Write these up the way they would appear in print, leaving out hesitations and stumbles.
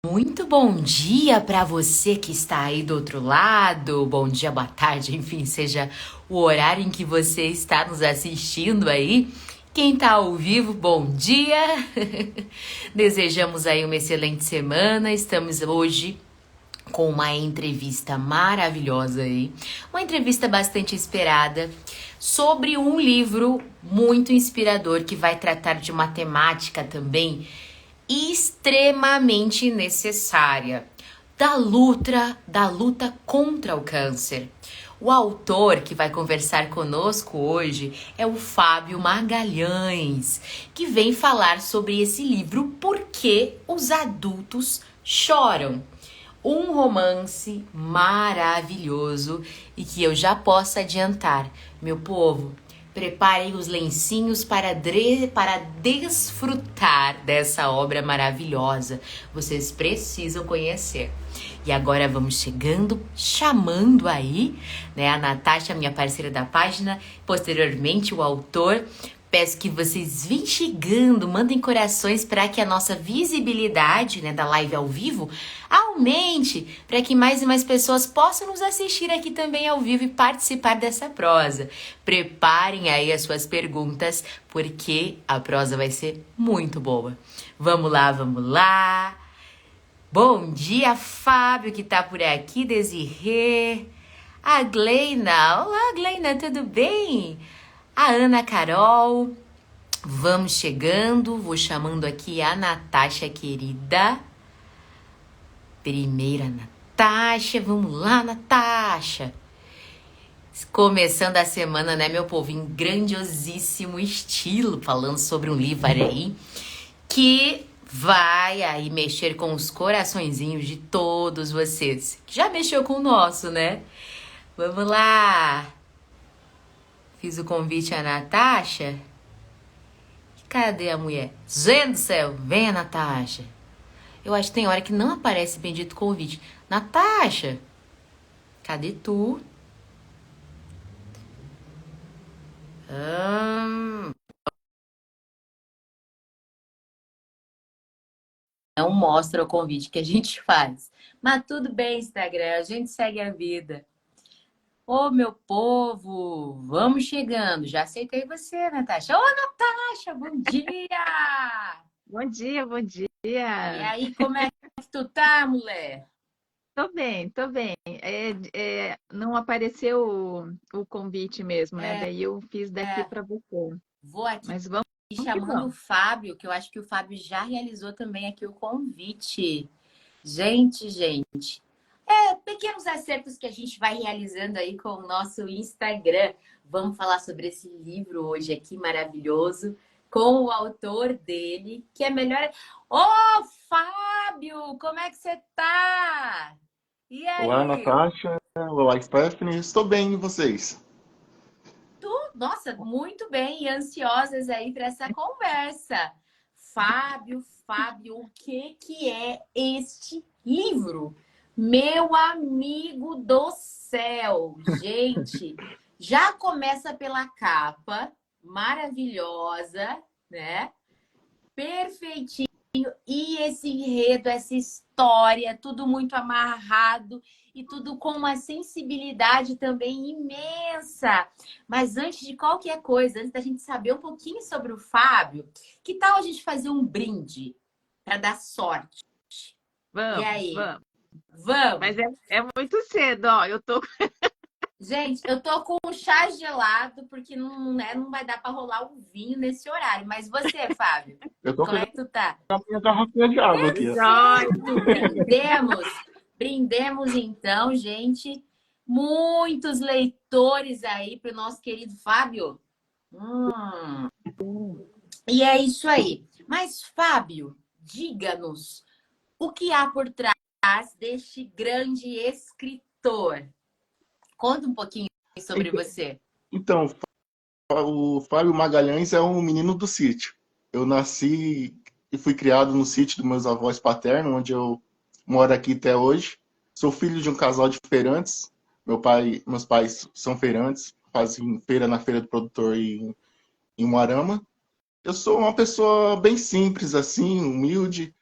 Muito bom dia para você que está aí do outro lado. Bom dia, boa tarde, enfim, seja o horário em que você está nos assistindo aí. Quem está ao vivo, bom dia. Desejamos aí uma excelente semana. Estamos hoje com uma entrevista maravilhosa aí, uma entrevista bastante esperada sobre um livro muito inspirador que vai tratar de uma temática também extremamente necessária da luta contra o câncer. O autor que vai conversar conosco hoje é o Fábio Magalhães, que vem falar sobre esse livro Por que os Adultos Choram. Um romance maravilhoso e que eu já posso adiantar, meu povo, preparem os lencinhos para desfrutar dessa obra maravilhosa. Vocês precisam conhecer. E agora vamos chegando, chamando aí, né, a Natasha, minha parceira da página, posteriormente o autor. Peço que vocês vêm chegando, mandem corações para que a nossa visibilidade, né, da live ao vivo aumente, para que mais e mais pessoas possam nos assistir aqui também ao vivo e participar dessa prosa. Preparem aí as suas perguntas, porque a prosa vai ser muito boa. Vamos lá, vamos lá. Bom dia, Fábio, que tá por aqui, Desirê. A Gleina, olá, Gleina, tudo bem? A Ana Carol, vamos chegando, vou chamando aqui a Natasha querida. Primeira Natasha, vamos lá, Natasha. Começando a semana, né, meu povo, em grandiosíssimo estilo, falando sobre um livro aí que vai aí mexer com os coraçõezinhos de todos vocês. Já mexeu com o nosso, né? Vamos lá. Fiz o convite à Natasha. Cadê a mulher? Gente do céu, vem a Natasha. Eu acho que tem hora que não aparece bendito convite. Natasha, cadê tu? Não mostra o convite que a gente faz. Mas tudo bem, Instagram, a gente segue a vida. Ô, meu povo, vamos chegando. Já aceitei você, Natasha. Ô, Natasha, bom dia! Bom dia, bom E dia. aí, como é que tu tá, mulher? Tô bem, tô bem. Não apareceu o convite mesmo, né? Daí eu fiz daqui para você. Vou aqui Mas vamos que chamando o vamos. Fábio, que eu acho que o Fábio já realizou também aqui o convite. Gente. Pequenos acertos que a gente vai realizando aí com o nosso Instagram. Vamos falar sobre esse livro hoje aqui maravilhoso, com o autor dele, que é melhor. Ô, Fábio, como é que você tá? E Olá, aí? Natasha. Olá, Stephanie. Estou bem, e vocês? Nossa, muito bem, e ansiosas aí para essa conversa. Fábio, o que é este livro? Meu amigo do céu, gente, já começa pela capa, maravilhosa, né? Perfeitinho. E esse enredo, essa história, tudo muito amarrado e tudo com uma sensibilidade também imensa. Mas antes de qualquer coisa, antes da gente saber um pouquinho sobre o Fábio, que tal a gente fazer um brinde para dar sorte? E Vamos, aí? vamos. Vamos? Mas é muito cedo, ó. Eu tô. Gente, eu tô com o chá gelado porque não, né, não vai dar para rolar o vinho nesse horário. Mas você, Fábio, Eu estou como é pegando que tu tá? a minha garrafinha de água aqui. Joia. Perfeito! Brindemos! Brindemos então, gente. Muitos leitores aí para o nosso querido Fábio. Hum. E é isso aí. Mas, Fábio, diga-nos o que há por trás deste grande escritor. Conta um pouquinho sobre você. Então, o Fábio Magalhães é um menino do sítio. Eu nasci e fui criado no sítio dos meus avós paternos, onde eu moro aqui até hoje. Sou filho de um casal de feirantes. Meus pais são feirantes, fazem feira na Feira do Produtor em Umuarama. Eu sou uma pessoa bem simples, assim, humilde.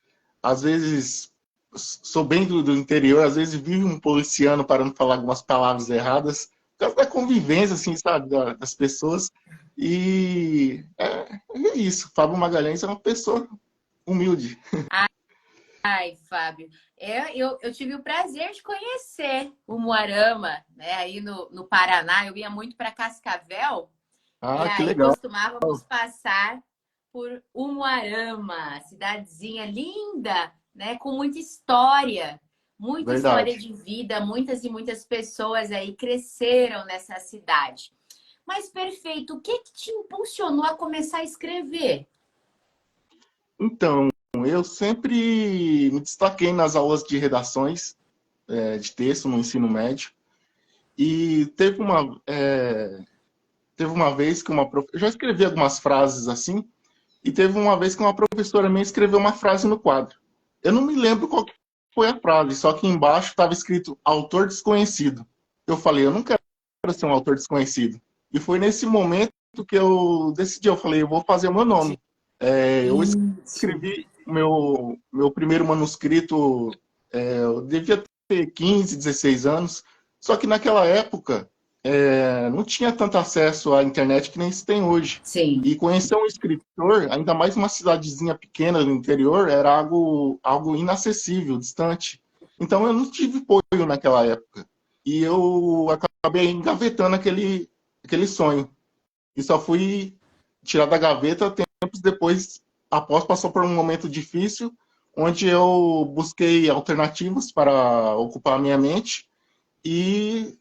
Às vezes sou bem do interior, às vezes vive um policiano para não falar algumas palavras erradas, por causa da convivência, assim, sabe, das pessoas. E é isso. Fábio Magalhães é uma pessoa humilde. Ai, Fábio, eu tive o prazer de conhecer o Moarama, né? Aí no Paraná, eu ia muito para Cascavel e Ah, que aí legal. costumávamos passar por Umuarama, cidadezinha linda, né? Com muita história Verdade. de vida, muitas e muitas pessoas aí cresceram nessa cidade. Mas perfeito, o que que te impulsionou a começar a escrever? Então, eu sempre me destaquei nas aulas de redações, de texto no ensino médio. E teve uma vez que eu já escrevi algumas frases assim, e teve uma vez que uma professora minha escreveu uma frase no quadro. Eu não me lembro qual que foi a frase, só que embaixo estava escrito autor desconhecido. Eu falei, eu não quero ser um autor desconhecido. E foi nesse momento que eu decidi, eu falei, eu vou fazer o meu nome. Eu Gente, escrevi meu primeiro manuscrito, eu devia ter 15, 16 anos, só que naquela época não tinha tanto acesso à internet que nem se tem hoje. sim. E conhecer um escritor, ainda mais uma cidadezinha pequena do interior, era algo inacessível, distante. Então eu não tive apoio naquela época. E eu acabei engavetando aquele sonho. E só fui tirar da gaveta tempos depois, após passar por um momento difícil, onde eu busquei alternativas para ocupar a minha mente e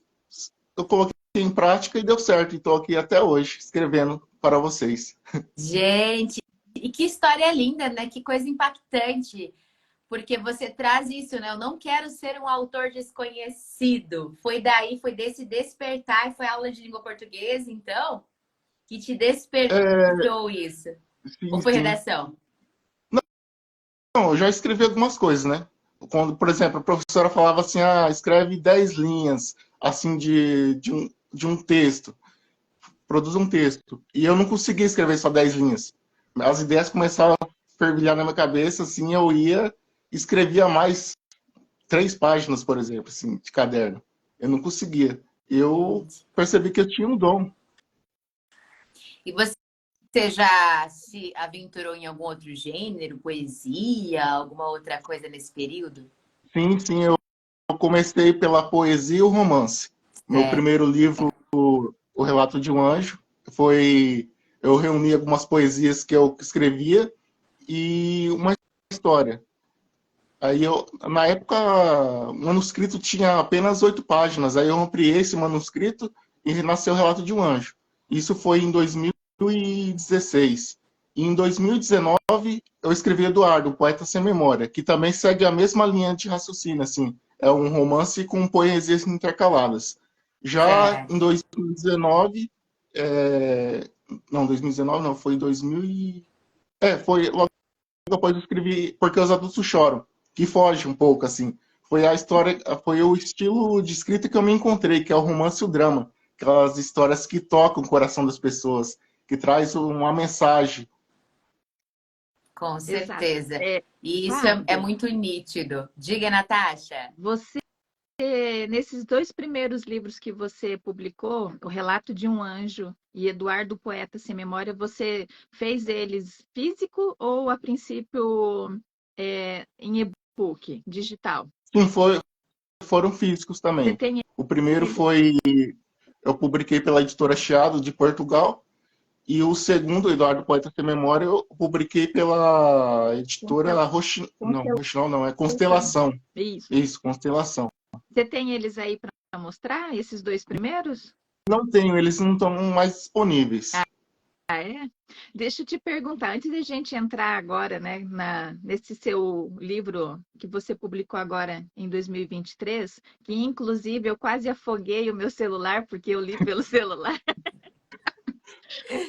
eu coloquei em prática e deu certo. E estou aqui até hoje, escrevendo para vocês. Gente, e que história linda, né? Que coisa impactante. Porque você traz isso, né? Eu não quero ser um autor desconhecido. Foi daí, foi desse despertar, foi aula de língua portuguesa, então, que te despertou isso. Ou Sim, foi sim. redação? Não, eu já escrevi algumas coisas, né? Quando, por exemplo, a professora falava assim, escreve 10 linhas, assim, de um texto, produz um texto. E eu não conseguia escrever só 10 linhas. As ideias começavam a fervilhar na minha cabeça, assim, eu ia, escrevia mais 3 páginas, por exemplo, assim, de caderno. Eu não conseguia. Eu Gente. percebi que eu tinha um dom. E você já se aventurou em algum outro gênero, poesia, alguma outra coisa nesse período? Sim, sim, eu comecei pela poesia e o romance. Meu É, primeiro livro, O Relato de um Anjo, foi... Eu reuni algumas poesias que eu escrevia e uma história. Aí na época, o manuscrito tinha apenas 8 páginas. Aí eu ampliei esse manuscrito e nasceu o Relato de um Anjo. Isso foi em 2016. E em 2019, eu escrevi Eduardo, o Poeta Sem Memória, que também segue a mesma linha de raciocínio, assim. É um romance com poesias intercaladas. Já em certo. 2019, não, 2019 não, foi em 2000 foi logo depois eu escrevi Porque os Adultos Choram, que foge um pouco, assim. Foi a história, foi o estilo de escrita que eu me encontrei, que é o romance e o drama. Aquelas histórias que tocam o coração das pessoas, que traz uma mensagem. Com Exato. certeza. E isso é Fábio, muito nítido. Diga, Natasha. você, nesses dois primeiros livros que você publicou, O Relato de um Anjo e Eduardo Poeta Sem Memória, você fez eles físico ou, a princípio, em e-book, digital? Sim, foram físicos Você também. tem O primeiro eles? foi, eu publiquei pela editora Chiado, de Portugal, e o segundo, Eduardo Poeta Sem Memória, eu publiquei pela editora Roxinol não, é Constelação. Constelação. Isso. Isso, Constelação. Você tem eles aí para mostrar, esses dois primeiros? Não tenho, eles não estão mais disponíveis. Ah, é? Deixa eu te perguntar, antes da gente entrar agora, né, nesse seu livro que você publicou agora em 2023, que inclusive eu quase afoguei o meu celular, porque eu li pelo celular.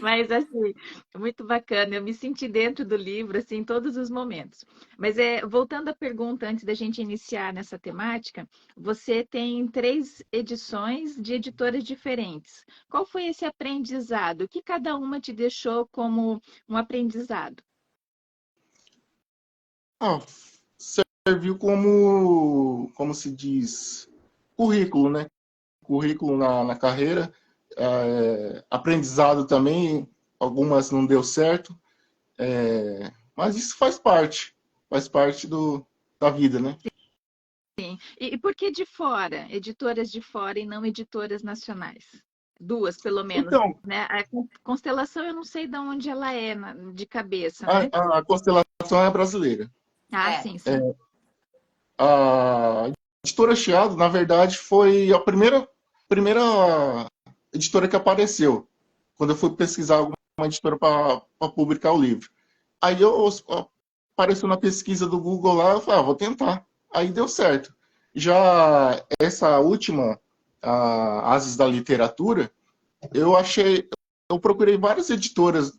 Mas assim, muito bacana. Eu me senti dentro do livro, assim, em todos os momentos. Mas voltando à pergunta, antes da gente iniciar nessa temática, você tem 3 edições de editoras diferentes. Qual foi esse aprendizado? O que cada uma te deixou como um aprendizado? Ah, serviu como se diz, currículo, né? Currículo na carreira, aprendizado também, algumas não deu certo, mas isso faz parte da vida, né? Sim. E por que de fora? Editoras de fora e não editoras nacionais? Duas, pelo menos, Então, né? A Constelação, eu não sei de onde ela é de cabeça, né? a Constelação é brasileira. Ah, É. sim, sim. A editora Chiado, na verdade, foi a primeira editora que apareceu quando eu fui pesquisar alguma editora para publicar o livro. Aí apareceu na pesquisa do Google lá, eu falei, vou tentar. Aí deu certo. Já essa última, a Ases da Literatura, eu procurei várias editoras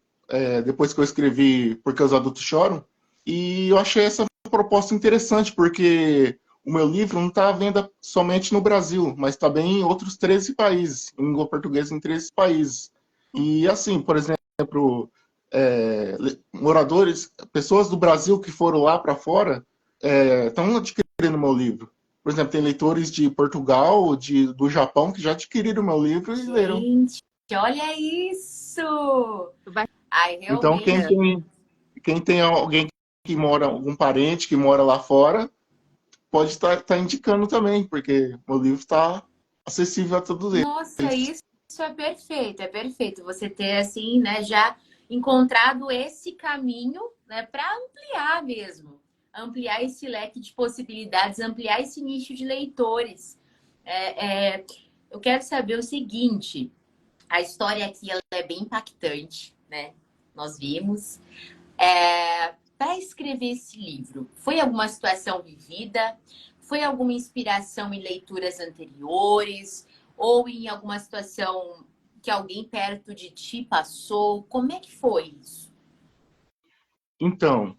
depois que eu escrevi Porque os Adultos Choram, e eu achei essa proposta interessante, porque o meu livro não está à venda somente no Brasil, mas também em outros 13 países, em língua portuguesa em 13 países. E assim, por exemplo, moradores, pessoas do Brasil que foram lá para fora, estão adquirindo meu livro. Por exemplo, tem leitores de Portugal, do Japão, que já adquiriram meu livro e leram. Gente, olha isso! Ai, Então, realmente. quem tem alguém que mora, algum parente que mora lá fora, pode estar indicando também, porque o livro está acessível a todos Nossa, eles. isso é perfeito, é perfeito. Você ter, assim, né, já encontrado esse caminho, né, para ampliar mesmo. Ampliar esse leque de possibilidades, ampliar esse nicho de leitores. Eu quero saber o seguinte: a história aqui ela é bem impactante, né? Nós vimos. Para escrever esse livro, foi alguma situação vivida? Foi alguma inspiração em leituras anteriores? Ou em alguma situação que alguém perto de ti passou? Como é que foi isso? Então,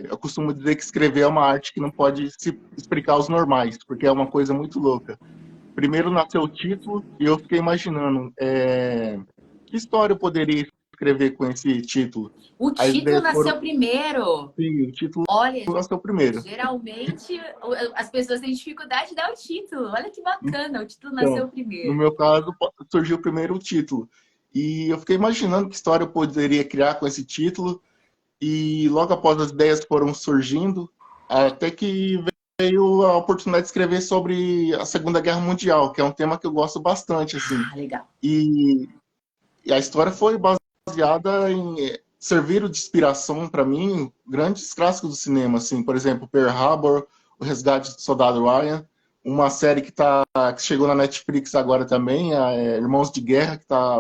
eu costumo dizer que escrever é uma arte que não pode se explicar aos normais, porque é uma coisa muito louca. Primeiro nasceu o título e eu fiquei imaginando que história eu poderia escrever com esse título. O As título ideias foram, nasceu primeiro. sim, o título Olha, nasceu primeiro. geralmente as pessoas têm dificuldade de dar o título. Olha que bacana, o título Então, nasceu no primeiro. meu caso, surgiu primeiro o título. E eu fiquei imaginando que história eu poderia criar com esse título. E logo após as ideias foram surgindo, até que veio a oportunidade de escrever sobre a Segunda Guerra Mundial, que é um tema que eu gosto bastante, assim. Ah, legal. E, e a história foi baseada em servir de inspiração para mim grandes clássicos do cinema, assim, por exemplo, Pearl Harbor, O Resgate do Soldado Ryan, uma série que chegou na Netflix agora também, Irmãos de Guerra, que está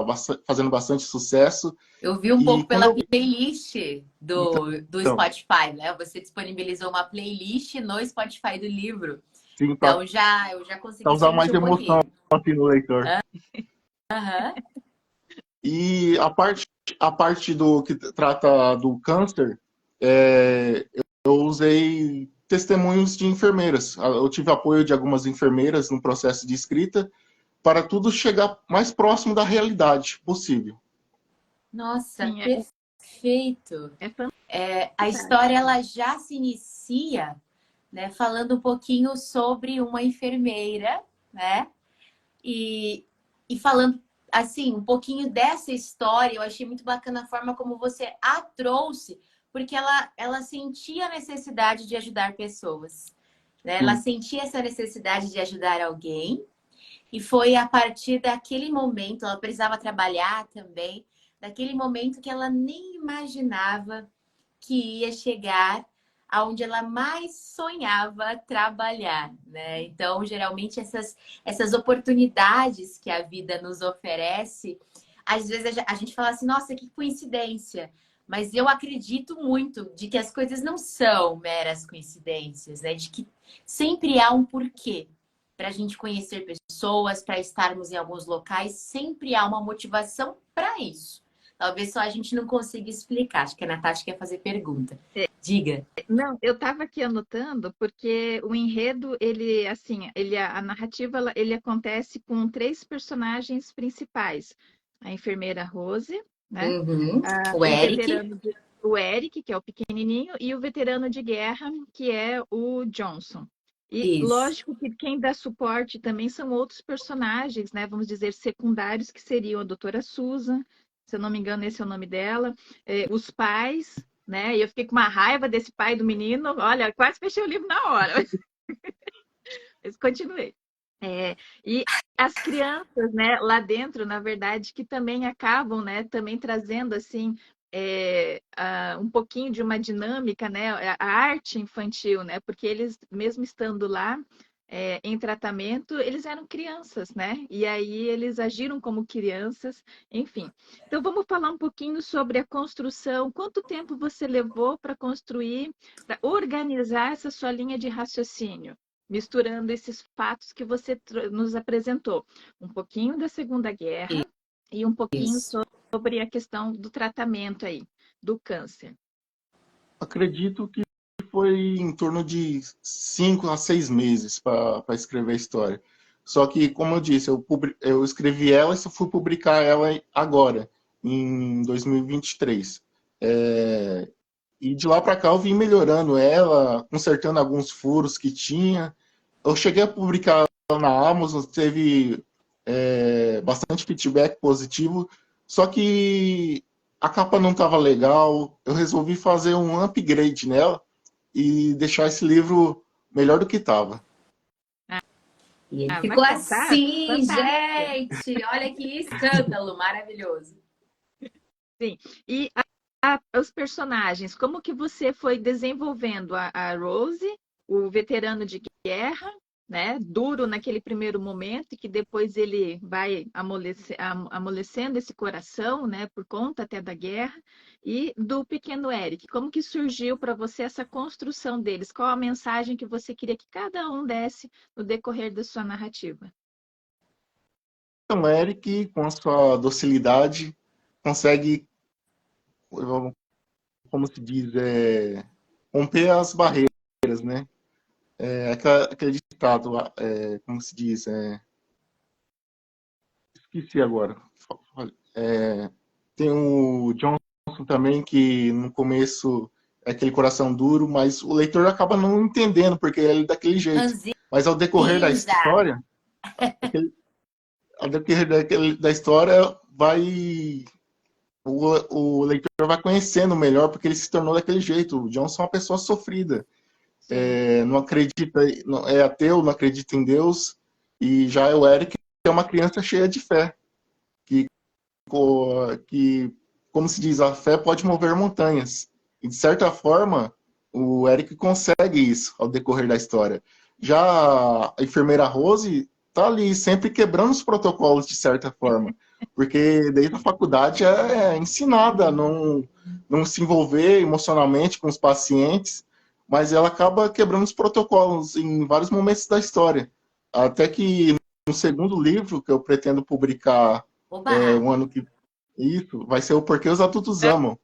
fazendo bastante sucesso. Eu vi um E pouco quando pela eu playlist do então, Spotify, né? Você disponibilizou uma playlist no Spotify do livro. sim, Então eu já para consegui usar sentir mais um emoção pouquinho. assim, no leitor. Aham. E a parte do que trata do câncer, é, eu usei testemunhos de enfermeiras. Eu tive apoio de algumas enfermeiras no processo de escrita para tudo chegar mais próximo da realidade possível. Nossa, Sim, perfeito. é A história fantástico. ela já se inicia, né, falando um pouquinho sobre uma enfermeira, né? E, e falando assim, um pouquinho dessa história, eu achei muito bacana a forma como você a trouxe, porque ela sentia a necessidade de ajudar pessoas, né? Ela Sim. sentia essa necessidade de ajudar alguém, e foi a partir daquele momento, ela precisava trabalhar também, daquele momento que ela nem imaginava que ia chegar aonde ela mais sonhava trabalhar, né? Então, geralmente essas oportunidades que a vida nos oferece, às vezes a gente fala assim, nossa, que coincidência. Mas eu acredito muito de que as coisas não são meras coincidências, né? De que sempre há um porquê. Para a gente conhecer pessoas, para estarmos em alguns locais, sempre há uma motivação para isso. Talvez só a gente não consiga explicar. Acho que a Natasha quer fazer pergunta. Diga. Não, eu estava aqui anotando porque o enredo, ele, assim, a narrativa, ele acontece com três personagens principais. A enfermeira Rose, né? Uhum. O Um Eric. veterano, o Eric, que é o pequenininho, e o veterano de guerra, que é o Johnson. E Isso. lógico que quem dá suporte também são outros personagens, né? Vamos dizer, secundários, que seriam a doutora Susan, se eu não me engano, esse é o nome dela, os pais, né? E eu fiquei com uma raiva desse pai do menino. Olha, quase fechei o livro na hora. Mas continuei. E as crianças, né, lá dentro, na verdade, que também acabam, né, também trazendo assim um pouquinho de uma dinâmica, né, a arte infantil, né, porque eles, mesmo estando lá em tratamento, eles eram crianças, né, e aí eles agiram como crianças, enfim. Então vamos falar um pouquinho sobre a construção. Quanto tempo você levou para construir, para organizar essa sua linha de raciocínio? Misturando esses fatos que você nos apresentou. Um pouquinho da Segunda Guerra e um pouquinho Isso. sobre a questão do tratamento aí, do câncer. Acredito que foi em torno de 5 a 6 meses para escrever a história. Só que, como eu disse, eu escrevi ela e só fui publicar ela agora, em 2023. E de lá para cá eu vim melhorando ela, consertando alguns furos que tinha. Eu cheguei a publicar ela na Amazon, teve bastante feedback positivo, só que a capa não estava legal. Eu resolvi fazer um upgrade nela e deixar esse livro melhor do que estava. E ele Vai ficou contar? assim, Fantástico. gente. Olha que escândalo maravilhoso. Sim. E os personagens, como que você foi desenvolvendo a Rose, o veterano de guerra, né? Duro naquele primeiro momento, e que depois ele vai amolecendo esse coração, né? Por conta até da guerra, e do pequeno Eric. Como que surgiu para você essa construção deles? Qual a mensagem que você queria que cada um desse no decorrer da sua narrativa? Então, Eric, com a sua docilidade, consegue, como se diz, romper as barreiras, né? Aquele ditado, como se diz, esqueci agora. Tem o Johnson também, que no começo é aquele coração duro, mas o leitor acaba não entendendo, porque ele é daquele jeito. Mas ao decorrer da Ranzinza. história, ao decorrer da história, o leitor vai conhecendo melhor, porque ele se tornou daquele jeito. O Johnson é uma pessoa sofrida. Não acredita, é ateu, não acredita em Deus. E já o Eric é uma criança cheia de fé. Que, como se diz, a fé pode mover montanhas. E, de certa forma, o Eric consegue isso ao decorrer da história. Já a enfermeira Rose tá ali, sempre quebrando os protocolos, de certa forma. Porque desde a faculdade é ensinada a não se envolver emocionalmente com os pacientes, mas ela acaba quebrando os protocolos em vários momentos da história. Até que no segundo livro, que eu pretendo publicar Oba! um ano que. Isso, vai ser o Porquê os Adultos Amam,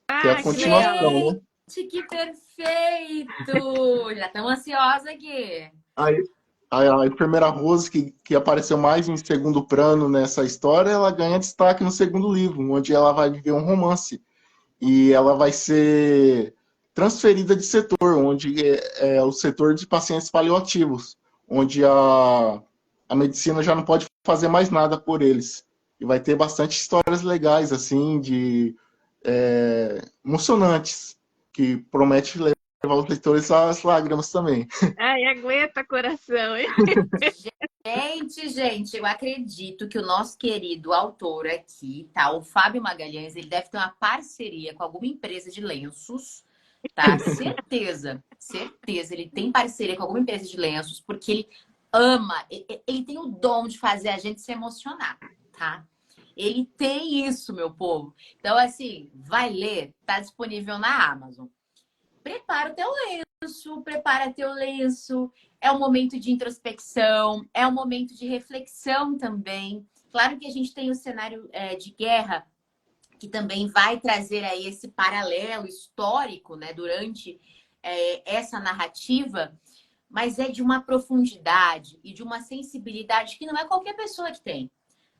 que é a Ah, que legal! continuação, né? Gente, que perfeito! Já estamos ansiosos aqui. Aí, a enfermeira Rose, que apareceu mais em segundo plano nessa história, ela ganha destaque no segundo livro, onde ela vai viver um romance. E ela vai ser transferida de setor, onde é o setor de pacientes paliativos, onde a medicina já não pode fazer mais nada por eles. E vai ter bastante histórias legais, assim, emocionantes, que promete levar os leitores às lágrimas também. Ai, aguenta coração, hein? Gente, eu acredito que o nosso querido autor aqui, tá? O Fábio Magalhães, ele deve ter uma parceria com alguma empresa de lenços, tá? Certeza, certeza. Ele tem parceria com alguma empresa de lenços, porque ele ama, ele tem o dom de fazer a gente se emocionar, tá? Ele tem isso, meu povo. Então, assim, vai ler, tá disponível na Amazon. Prepara o teu lenço, prepara teu lenço. É um momento de introspecção, é um momento de reflexão também. Claro que a gente tem o cenário de guerra, que também vai trazer aí esse paralelo histórico, né, durante essa narrativa, mas é de uma profundidade e de uma sensibilidade que não é qualquer pessoa que tem.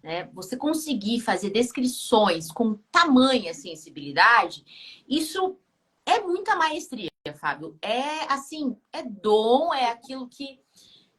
né? Você conseguir fazer descrições com tamanha sensibilidade, isso é muita maestria, Fábio. É assim, é dom, é aquilo que,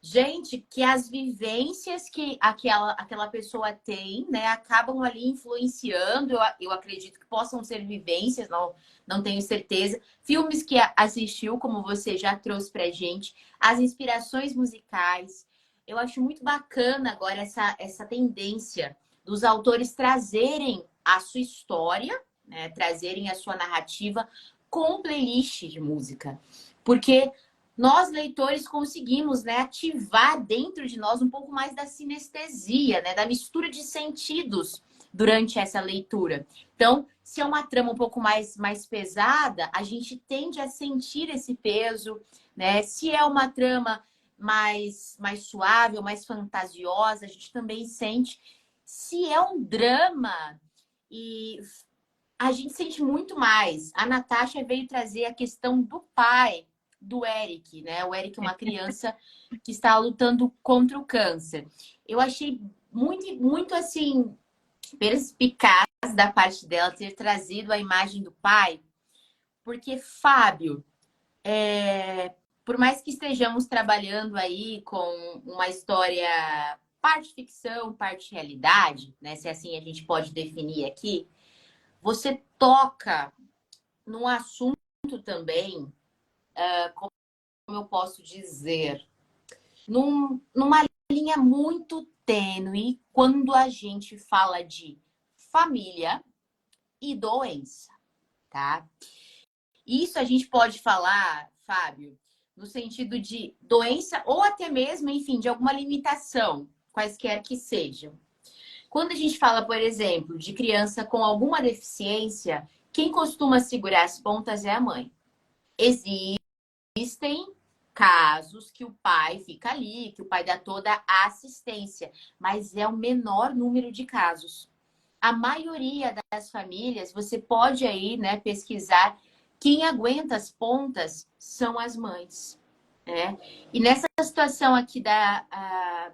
gente, que as vivências que aquela pessoa tem, né, acabam ali influenciando. Eu acredito que possam ser vivências, não tenho certeza. Filmes que assistiu, como você já trouxe pra gente, as inspirações musicais. Eu acho muito bacana agora essa tendência dos autores trazerem a sua história, né, trazerem a sua narrativa com playlist de música. Porque nós, leitores, conseguimos, né, ativar dentro de nós um pouco mais da sinestesia, né, da mistura de sentidos durante essa leitura. Então, se é uma trama um pouco mais pesada, a gente tende a sentir esse peso, né? Se é uma trama mais suave ou mais fantasiosa, a gente também sente. Se é um drama, e a gente sente muito mais. A Natasha veio trazer a questão do pai do Eric, né? O Eric é uma criança que está lutando contra o câncer. Eu achei muito assim, perspicaz da parte dela ter trazido a imagem do pai, porque, Fábio, por mais que estejamos trabalhando aí com uma história parte ficção, parte realidade, né? Se assim a gente pode definir aqui, você toca num assunto também, como eu posso dizer, numa linha muito tênue quando a gente fala de família e doença, tá? Isso a gente pode falar, Fábio, no sentido de doença ou até mesmo, enfim, de alguma limitação, quaisquer que sejam. Quando a gente fala, por exemplo, de criança com alguma deficiência, quem costuma segurar as pontas é a mãe. Existem casos que o pai fica ali, que o pai dá toda a assistência, mas é o menor número de casos. A maioria das famílias, você pode aí, né, pesquisar, quem aguenta as pontas são as mães, né? E nessa situação aqui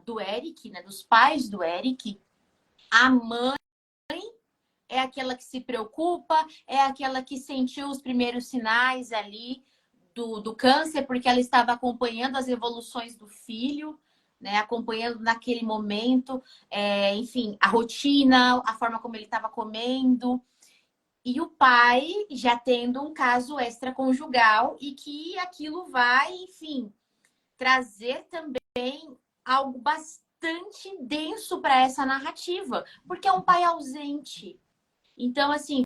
do Eric, né, dos pais do Eric, a mãe é aquela que se preocupa, é aquela que sentiu os primeiros sinais ali do câncer, porque ela estava acompanhando as evoluções do filho, né? Acompanhando naquele momento, enfim, a rotina, a forma como ele estava comendo. E o pai já tendo um caso extraconjugal e que aquilo vai, enfim, trazer também algo bastante denso para essa narrativa, porque é um pai ausente. Então, assim,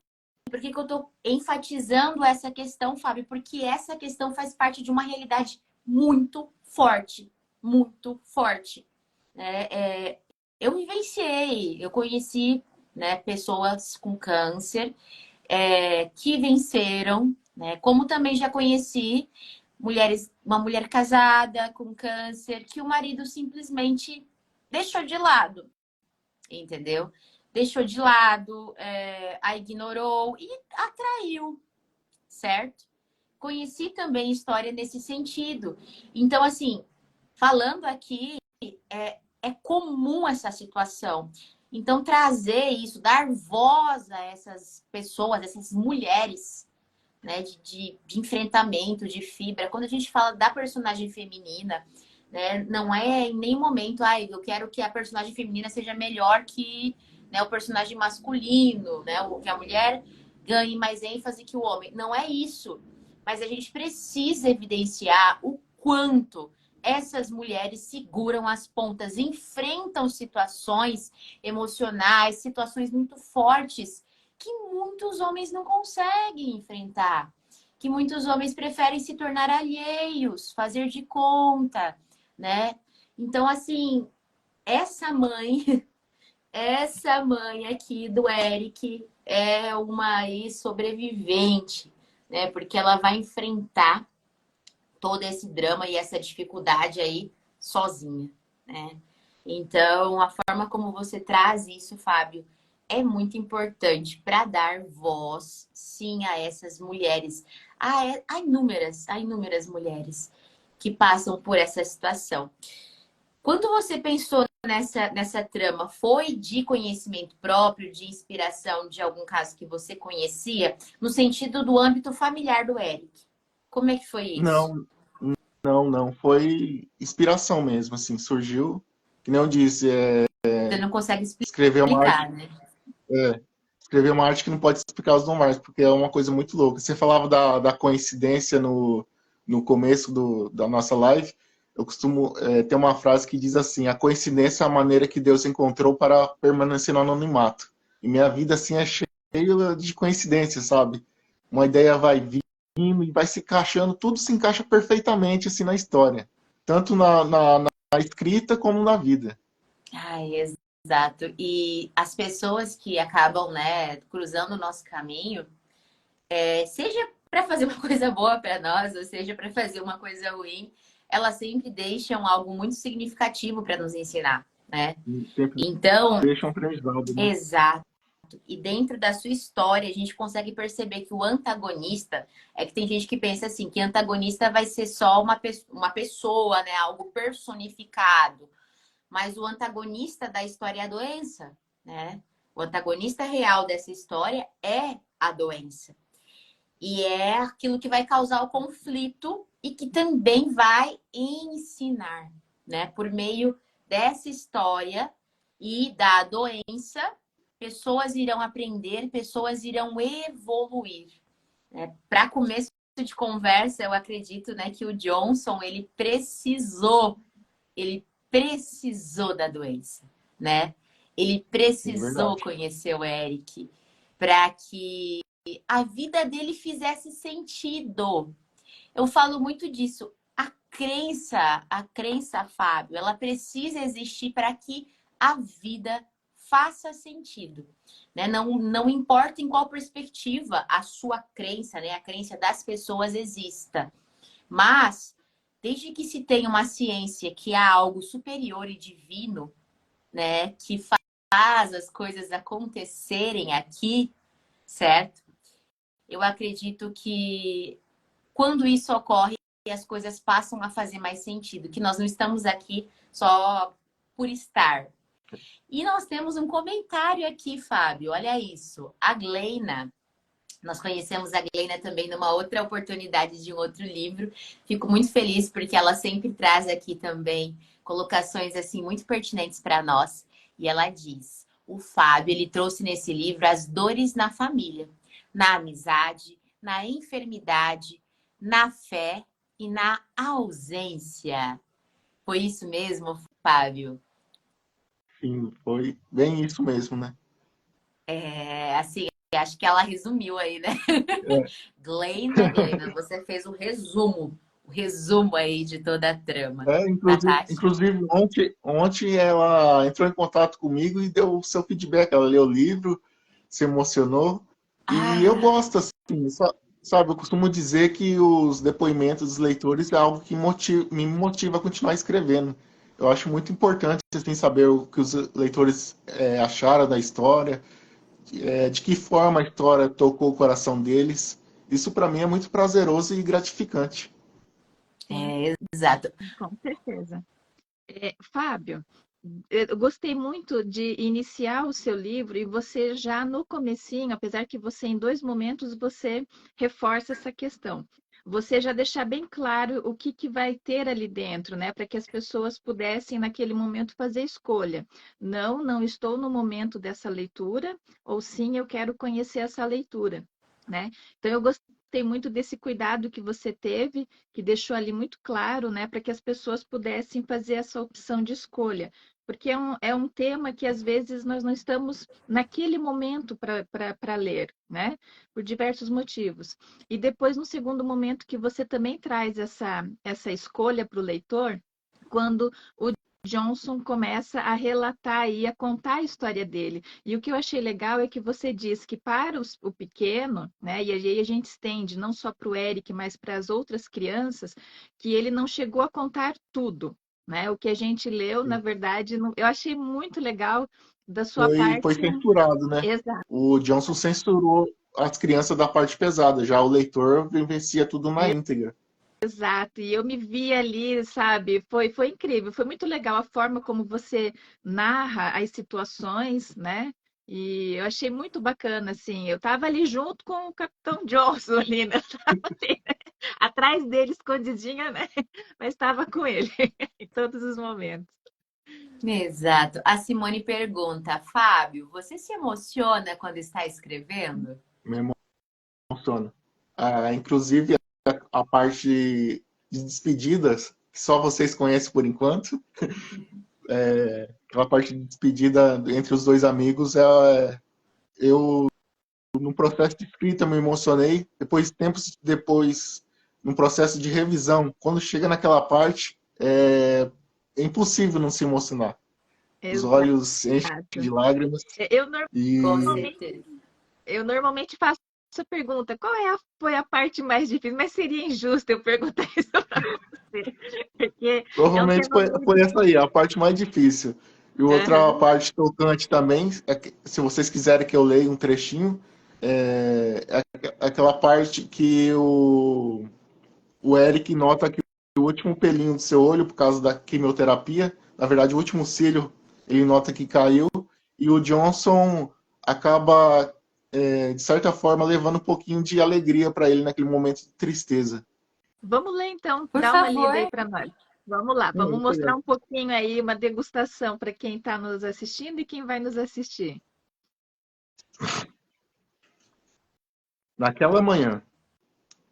por que eu estou enfatizando essa questão, Fábio? Porque essa questão faz parte de uma realidade muito forte, muito forte. Eu vivenciei, eu conheci, né, pessoas com câncer que venceram, né? Como também já conheci uma mulher casada com câncer que o marido simplesmente deixou de lado, entendeu? Deixou de lado, a ignorou e atraiu, certo? Conheci também história nesse sentido. Então, assim, falando aqui, é comum essa situação. Então, trazer isso, dar voz a essas pessoas, essas mulheres, né, de enfrentamento, de fibra. Quando a gente fala da personagem feminina, né, não é em nenhum momento, eu quero que a personagem feminina seja melhor que, né, o personagem masculino, né, que a mulher ganhe mais ênfase que o homem. Não é isso. Mas a gente precisa evidenciar o quanto essas mulheres seguram as pontas, enfrentam situações emocionais, situações muito fortes que muitos homens não conseguem enfrentar, que muitos homens preferem se tornar alheios, fazer de conta, né? Então, assim, essa mãe, essa mãe aqui do Eric é uma aí sobrevivente, né? Porque ela vai enfrentar todo esse drama e essa dificuldade aí sozinha, né? Então, a forma como você traz isso, Fábio, é muito importante para dar voz, sim, a essas mulheres. Há inúmeras mulheres que passam por essa situação. Quando você pensou nessa trama foi de conhecimento próprio, de inspiração de algum caso que você conhecia, no sentido do âmbito familiar do Eric? Como é que foi isso? Não, não. Foi inspiração mesmo, assim, surgiu. Que nem eu disse, Você não consegue escrever uma arte, explicar, né? é, escrever uma arte que não pode explicar os normais, porque é uma coisa muito louca. Você falava da coincidência no começo da nossa live. Eu costumo ter uma frase que diz assim: a coincidência é a maneira que Deus encontrou para permanecer no anonimato. E minha vida, assim, é cheia de coincidências, sabe? Uma ideia vai vindo e vai se encaixando, tudo se encaixa perfeitamente, assim, na história. Tanto na escrita como na vida. Ai, exato. E as pessoas que acabam, né, cruzando o nosso caminho, seja para fazer uma coisa boa para nós, ou seja para fazer uma coisa ruim, elas sempre deixam algo muito significativo para nos ensinar, né? Sempre Então, deixa um aprendizado, né? exato. E dentro da sua história, a gente consegue perceber que o antagonista é que tem gente que pensa assim, que antagonista vai ser só uma pessoa, né? Algo personificado. Mas o antagonista da história é a doença, né? O antagonista real dessa história é a doença. E é aquilo que vai causar o conflito e que também vai ensinar, né? Por meio dessa história e da doença, pessoas irão aprender, pessoas irão evoluir. Né? Para começo de conversa, eu acredito, né, que o Johnson ele precisou da doença, né? Ele É precisou verdade. conhecer o Eric para que a vida dele fizesse sentido. Eu falo muito disso. A crença, Fábio, ela precisa existir para que a vida faça sentido. Né? Não importa em qual perspectiva a sua crença, né? A crença das pessoas exista. Mas, desde que se tenha uma ciência que há algo superior e divino, né? Que faz as coisas acontecerem aqui, certo? Eu acredito que quando isso ocorre, as coisas passam a fazer mais sentido, que nós não estamos aqui só por estar. E nós temos um comentário aqui, Fábio, olha isso. A Gleina, nós conhecemos a Gleina também numa outra oportunidade de um outro livro. Fico muito feliz porque ela sempre traz aqui também colocações assim muito pertinentes para nós. E ela diz: o Fábio, ele trouxe nesse livro as dores na família, na amizade, na enfermidade, na fé e na ausência. Foi isso mesmo, Fábio? Sim, foi bem isso mesmo, né? Assim, acho que ela resumiu aí, né? É, Gleina, você fez o resumo aí de toda a trama. Natasha? inclusive ontem ela entrou em contato comigo e deu o seu feedback. Ela leu o livro, se emocionou. E eu Ah, gosto, assim, sabe, eu costumo dizer que os depoimentos dos leitores é algo que me motiva a continuar escrevendo. Eu acho muito importante, assim, saber o que os leitores acharam da história, de que forma a história tocou o coração deles. Isso, para mim, é muito prazeroso e gratificante. Sim, exato. com certeza. Fábio, eu gostei muito de iniciar o seu livro e você já no comecinho, apesar que você em dois momentos você reforça essa questão. Você já deixar bem claro o que vai ter ali dentro, né? Para que as pessoas pudessem naquele momento fazer escolha. Não, não estou no momento dessa leitura, ou sim, eu quero conhecer essa leitura, né? Então eu gostei muito desse cuidado que você teve, que deixou ali muito claro, né, para que as pessoas pudessem fazer essa opção de escolha. Porque é um tema que às vezes nós não estamos naquele momento para ler, né? Por diversos motivos. E depois, no segundo momento, que você também traz essa escolha para o leitor, quando o Johnson começa a relatar e a contar a história dele. E o que eu achei legal é que você diz que para o pequeno, né, e aí a gente estende não só para o Eric, mas para as outras crianças, que ele não chegou a contar tudo. Né? O que a gente leu, na verdade, eu achei muito legal da sua Foi parte. censurado, né? Exato. O Johnson censurou as crianças da parte pesada, já o leitor vivencia tudo na íntegra. Exato, e eu me vi ali, sabe? Foi incrível, foi muito legal a forma como você narra as situações, né? E eu achei muito bacana, assim. Eu tava ali junto com o Capitão Johnson ali, né? Tava assim, né? Atrás dele, escondidinha, né? Mas estava com ele em todos os momentos. Exato. A Simone pergunta, Fábio, você se emociona quando está escrevendo? Me emociona. Inclusive, a parte de despedidas, que só vocês conhecem por enquanto, aquela parte de despedida entre os dois amigos, eu, no processo de escrita, me emocionei. Depois, tempos depois, no processo de revisão, quando chega naquela parte, é impossível não se emocionar. Os Exato. olhos se enchem de lágrimas Eu Com e normalmente, certeza. eu normalmente faço essa pergunta, foi a parte mais difícil? Mas seria injusto eu perguntar isso para você, porque é um provavelmente tema foi muito. essa aí, a parte mais difícil. E outra Aham. parte tocante também, se vocês quiserem que eu leia um trechinho, aquela parte que o Eric nota que o último pelinho do seu olho, por causa da quimioterapia, na verdade o último cílio, ele nota que caiu, e o Johnson acaba, de certa forma, levando um pouquinho de alegria para ele naquele momento de tristeza. Vamos ler então, Por dá uma lida aí favor. para nós. Vamos lá, vamos Vou pegar. mostrar um pouquinho aí, uma degustação para quem está nos assistindo e quem vai nos assistir. Naquela manhã,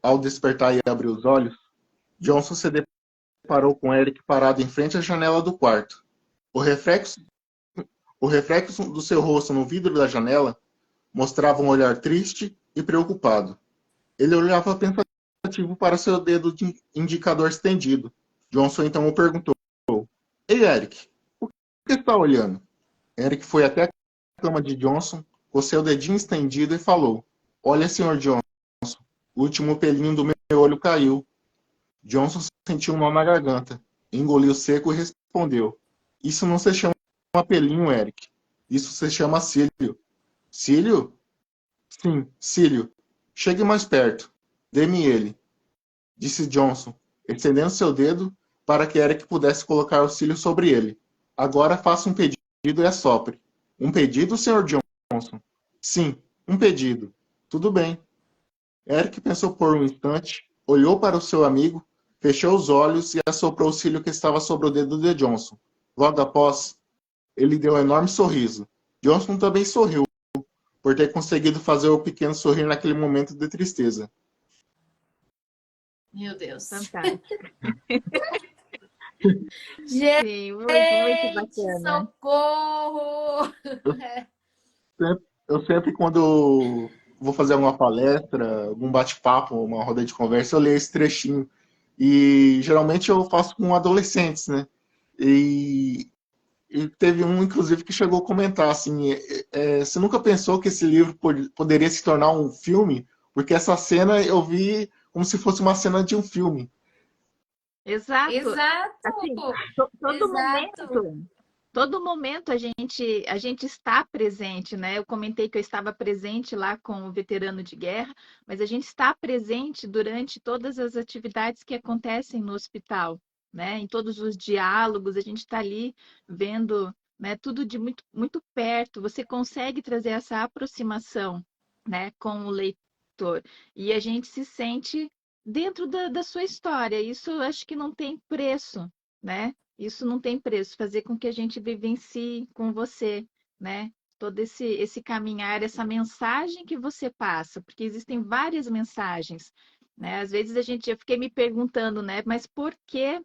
ao despertar e abrir os olhos, Johnson se deparou com Eric parado em frente à janela do quarto. O reflexo, o reflexo do seu rosto no vidro da janela mostrava um olhar triste e preocupado. Ele olhava pensativo para seu dedo de indicador estendido. Johnson então o perguntou: Ei, Eric, o que está olhando? Eric foi até a cama de Johnson, com seu dedinho estendido e falou: Olha, Sr. Johnson, o último pelinho do meu olho caiu. Johnson sentiu um nó na garganta, engoliu seco e respondeu: Isso não se chama pelinho, Eric. Isso se chama cílio. Cílio? Sim, cílio. Chegue mais perto. Dê-me ele, disse Johnson, estendendo seu dedo para que Eric pudesse colocar o cílio sobre ele. Agora faça um pedido e assopre. Um pedido, Sr. Johnson? Sim, um pedido. Tudo bem. Eric pensou por um instante, olhou para o seu amigo, fechou os olhos e assoprou o cílio que estava sobre o dedo de Johnson. Logo após, ele deu um enorme sorriso. Johnson também sorriu, por ter conseguido fazer o pequeno sorrir naquele momento de tristeza. Meu Deus. Fantástico. Sim, muito Gente, bacana. socorro! Eu sempre, quando vou fazer alguma palestra, algum bate-papo, uma roda de conversa, eu leio esse trechinho. E geralmente eu faço com adolescentes, né? E, e teve um, inclusive, que chegou a comentar assim: você nunca pensou que esse livro poderia se tornar um filme? Porque essa cena eu vi como se fosse uma cena de um filme. Exato. Exato! Assim, Exato! todo momento a gente está presente, né? Eu comentei que eu estava presente lá com o veterano de guerra, mas a gente está presente durante todas as atividades que acontecem no hospital, né? Em todos os diálogos, a gente está ali vendo, né, tudo de muito perto. Você consegue trazer essa aproximação, né, com o leitor. E a gente se sente dentro da sua história. Isso eu acho que não tem preço, né? Isso não tem preço, fazer com que a gente vivencie com você, né? Todo esse caminhar, essa mensagem que você passa, porque existem várias mensagens, né? Às vezes eu fiquei me perguntando, né? Mas por que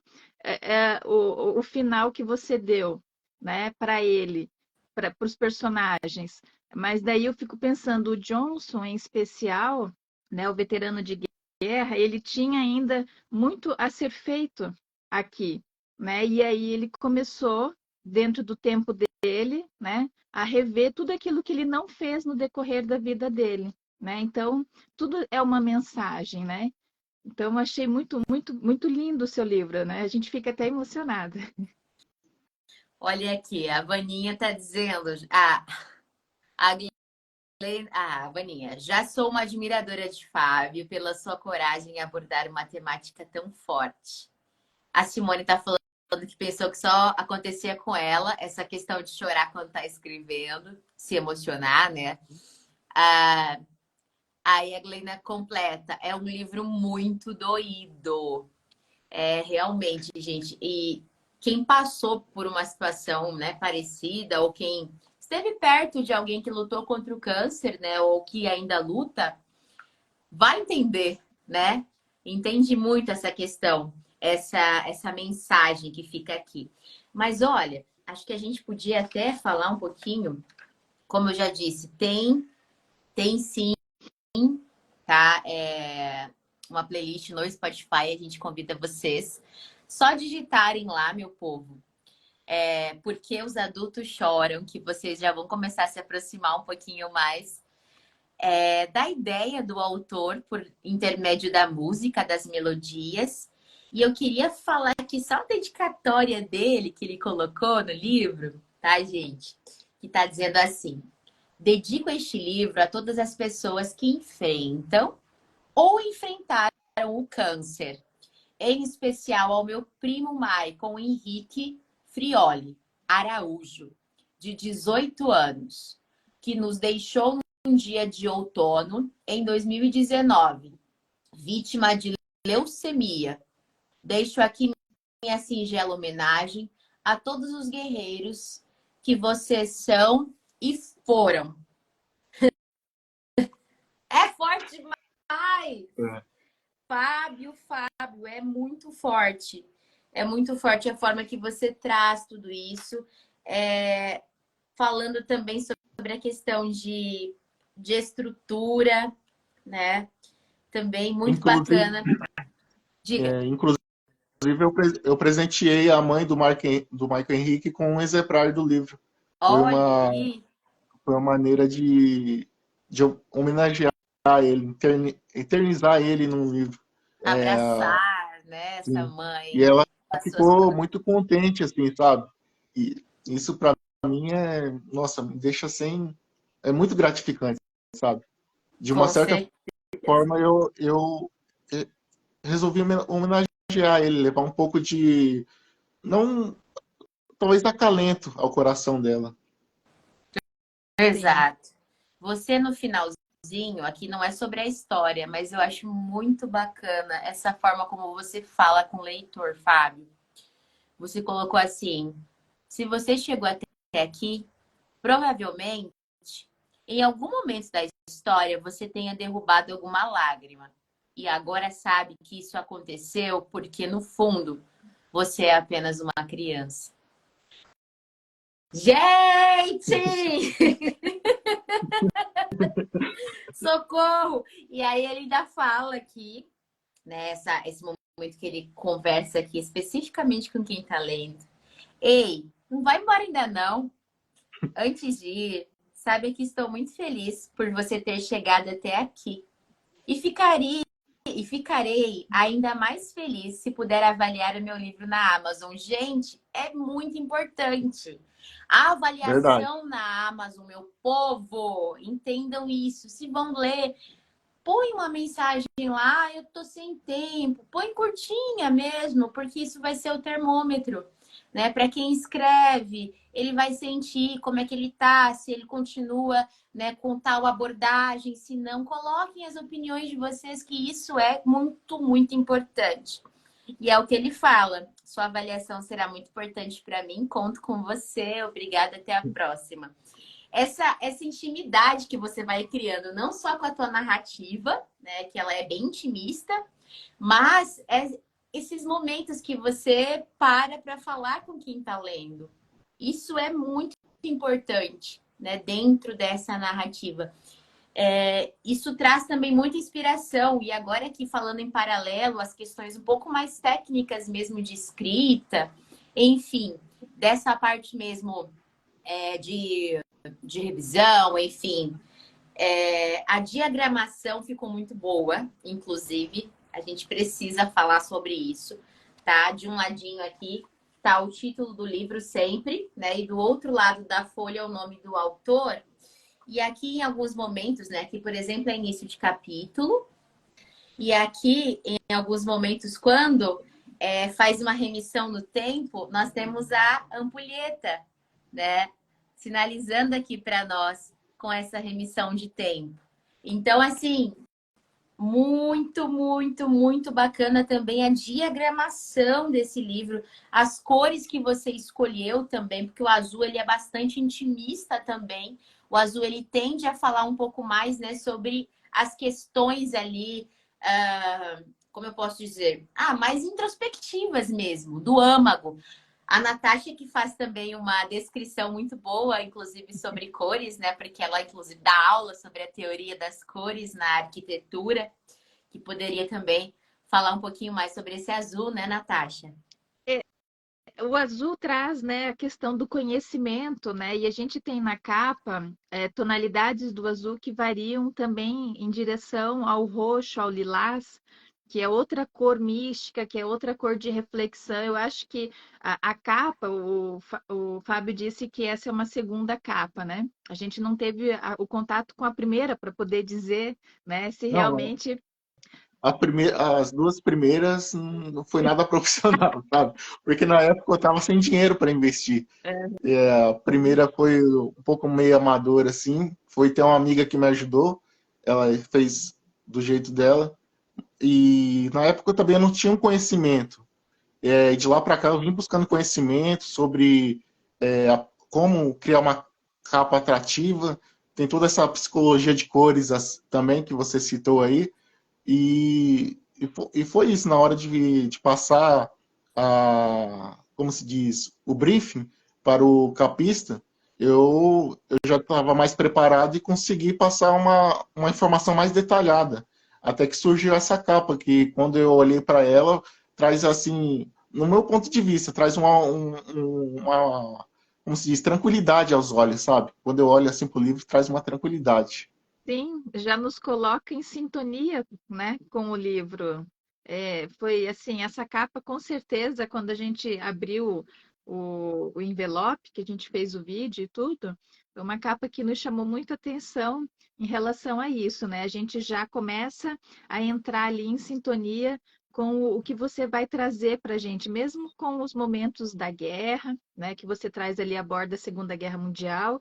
o final que você deu, né? Para ele, para os personagens? Mas daí eu fico pensando, o Johnson em especial, né? O veterano de guerra, ele tinha ainda muito a ser feito aqui, né? E aí ele começou, dentro do tempo dele, né, a rever tudo aquilo que ele não fez no decorrer da vida dele, né? Então, tudo é uma mensagem, né? Então, eu achei muito lindo o seu livro, né? A gente fica até emocionada. Olha aqui, a Vaninha tá dizendo. Ah, a Vaninha, já sou uma admiradora de Fábio pela sua coragem em abordar uma temática tão forte. A Simone está falando que pensou que só acontecia com ela, essa questão de chorar quando está escrevendo, se emocionar, né? Ah, aí a Glenda completa, é um livro muito doído. É, realmente, gente. E quem passou por uma situação, né, parecida, ou quem esteve perto de alguém que lutou contra o câncer, né, ou que ainda luta, vai entender, né? Entende muito essa questão, essa mensagem que fica aqui. Mas olha, acho que a gente podia até falar um pouquinho, como eu já disse, tem sim, tá? Uma playlist no Spotify, a gente convida vocês. Só digitarem lá, meu povo. Porque os adultos choram, que vocês já vão começar a se aproximar um pouquinho mais da ideia do autor por intermédio da música, das melodias. E eu queria falar aqui só a dedicatória dele que ele colocou no livro, tá, gente? Que tá dizendo assim: dedico este livro a todas as pessoas que enfrentam ou enfrentaram o câncer, em especial ao meu primo Maicon Henrique Frioli Araújo, de 18 anos, que nos deixou num dia de outono em 2019, vítima de leucemia. Deixo aqui minha singela homenagem a todos os guerreiros que vocês são e foram. É forte demais! Fábio, é muito forte. É muito forte a forma que você traz tudo isso. Falando também sobre a questão de estrutura, né? Também muito Inclusive, bacana. Diga. inclusive eu presenteei a mãe do Michael Henrique com um exemplar do livro. Foi Olha aí, foi uma maneira de homenagear ele, eternizar ele num livro. abraçar, né, essa Sim. E mãe ela as suas ficou palavras. muito contente, assim, sabe? E isso para mim nossa, me deixa sem, é muito gratificante, sabe? De uma Com certa certeza. forma eu resolvi homenagear ele, levar um pouco de, não, talvez acalento ao coração dela. Sim. Exato. Você no finalzinho, aqui não é sobre a história, mas eu acho muito bacana essa forma como você fala com o leitor, Fábio. Você colocou assim: se você chegou até aqui, provavelmente em algum momento da história você tenha derrubado alguma lágrima. E agora sabe que isso aconteceu porque, no fundo, você é apenas uma criança. Gente! Socorro! E aí ele ainda fala aqui, né, esse momento que ele conversa aqui especificamente com quem tá lendo. Ei, não vai embora ainda não. Antes de ir, saiba que estou muito feliz por você ter chegado até aqui. E ficarei ainda mais feliz se puder avaliar o meu livro na Amazon. Gente, é muito importante. A Verdade. avaliação na Amazon, meu povo, entendam isso. Se vão ler, põe uma mensagem lá, eu tô sem tempo. Põe curtinha mesmo, porque isso vai ser o termômetro, né? Para quem escreve, ele vai sentir como é que ele tá, se ele continua, né, com tal abordagem, se não, coloquem as opiniões de vocês, que isso é muito, muito importante. E é o que ele fala. Sua avaliação será muito importante para mim. Conto com você. Obrigada. Até a próxima. Essa intimidade que você vai criando, não só com a tua narrativa, né, que ela é bem intimista, mas esses momentos que você para falar com quem está lendo. Isso é muito importante, né, dentro dessa narrativa. Isso traz também muita inspiração. E agora aqui falando em paralelo, as questões um pouco mais técnicas mesmo de escrita, enfim, dessa parte mesmo de revisão, enfim. A diagramação ficou muito boa, inclusive. A gente precisa falar sobre isso, tá? De um ladinho aqui tá o título do livro sempre, né? E do outro lado da folha o nome do autor. E aqui em alguns momentos, né? Aqui, por exemplo, é início de capítulo. E aqui, em alguns momentos, quando faz uma remissão no tempo, nós temos a ampulheta, né? Sinalizando aqui para nós com essa remissão de tempo. Então, assim, muito, muito, muito bacana também a diagramação desse livro, as cores que você escolheu também, porque o azul ele é bastante intimista também. O azul ele tende a falar um pouco mais, né, sobre as questões ali, como eu posso dizer, mais introspectivas mesmo, do âmago. A Natasha que faz também uma descrição muito boa, inclusive sobre cores, né? Porque ela inclusive dá aula sobre a teoria das cores na arquitetura, que poderia também falar um pouquinho mais sobre esse azul, né, Natasha? O azul traz, né, a questão do conhecimento, né? E a gente tem na capa tonalidades do azul que variam também em direção ao roxo, ao lilás, que é outra cor mística, que é outra cor de reflexão. Eu acho que a capa, o Fábio disse que essa é uma segunda capa, né? A gente não teve o contato com a primeira para poder dizer, né, se Não, realmente. as duas primeiras não foi nada profissional, sabe? Porque na época eu estava sem dinheiro para investir. A primeira foi um pouco meio amadora, assim. Foi ter uma amiga que me ajudou. Ela fez do jeito dela. E na época eu também não tinha um conhecimento. De lá para cá eu vim buscando conhecimento sobre como criar uma capa atrativa. Tem toda essa psicologia de cores também que você citou aí. E foi isso, na hora de passar como se diz, o briefing para o capista, eu já estava mais preparado e consegui passar uma informação mais detalhada. Até que surgiu essa capa, que quando eu olhei para ela, traz assim, no meu ponto de vista, traz como se diz, tranquilidade aos olhos, sabe? Quando eu olho assim para o livro, traz uma tranquilidade. Sim, já nos coloca em sintonia, né, com o livro. Foi assim, essa capa, com certeza, quando a gente abriu o envelope, que a gente fez o vídeo e tudo, foi uma capa que nos chamou muita atenção em relação a isso, né? A gente já começa a entrar ali em sintonia com o que você vai trazer para a gente, mesmo com os momentos da guerra, né, que você traz ali a bordo da Segunda Guerra Mundial,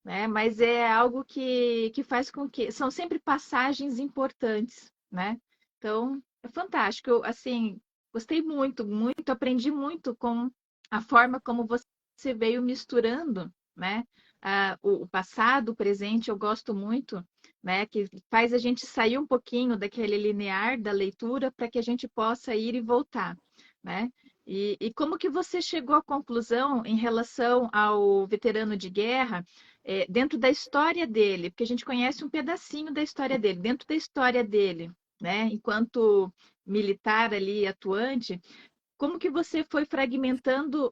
né? Mas é algo que faz com que são sempre passagens importantes, né? Então, é fantástico. Eu, assim, gostei muito, muito, aprendi muito com a forma como você veio misturando, né? O passado, o presente, eu gosto muito, né? Que faz a gente sair um pouquinho daquele linear da leitura para que a gente possa ir e voltar, né? E como que você chegou à conclusão em relação ao veterano de guerra? Dentro da história dele, porque a gente conhece um pedacinho da história dele, dentro da história dele, né? Enquanto militar ali atuante, como que você foi fragmentando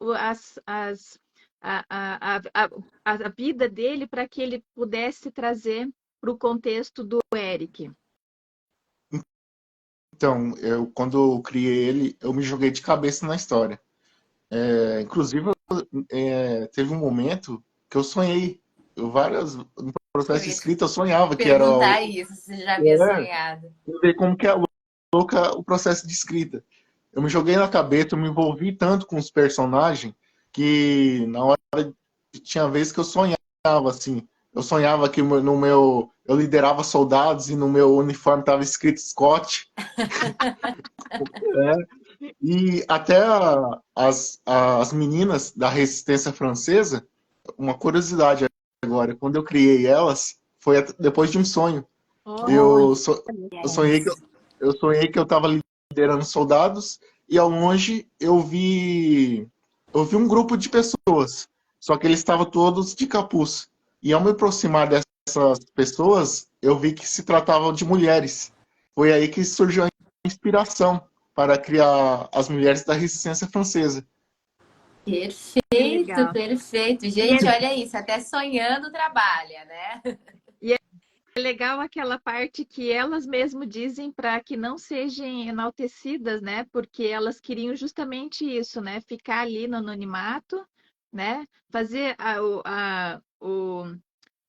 a vida dele para que ele pudesse trazer para o contexto do Eric? Então, quando eu criei ele, eu me joguei de cabeça na história. Inclusive, teve um momento que eu sonhei. No Eu processo de ia te escrita, eu sonhava que era perguntar isso, se você já havia sonhado. ver como que é louca o processo de escrita. Eu me joguei na cabeça, eu me envolvi tanto com os personagens que na hora tinha vezes que eu sonhava assim. Eu sonhava que eu liderava soldados e no meu uniforme estava escrito Scott. E até as meninas da resistência francesa, uma curiosidade agora, quando eu criei elas, foi depois de um sonho. Oh, Eu, eu sonhei que eu sonhei que eu estava liderando soldados e ao longe eu vi um grupo de pessoas, só que eles estavam todos de capuz. E ao me aproximar dessas pessoas, eu vi que se tratavam de mulheres. Foi aí que surgiu a inspiração para criar as mulheres da resistência francesa. que Perfeito, legal. perfeito. E Gente, olha isso, até sonhando trabalha, né? é legal aquela parte que elas mesmo dizem para que não sejam enaltecidas, né? Porque elas queriam justamente isso, né? Ficar ali no anonimato, né? Fazer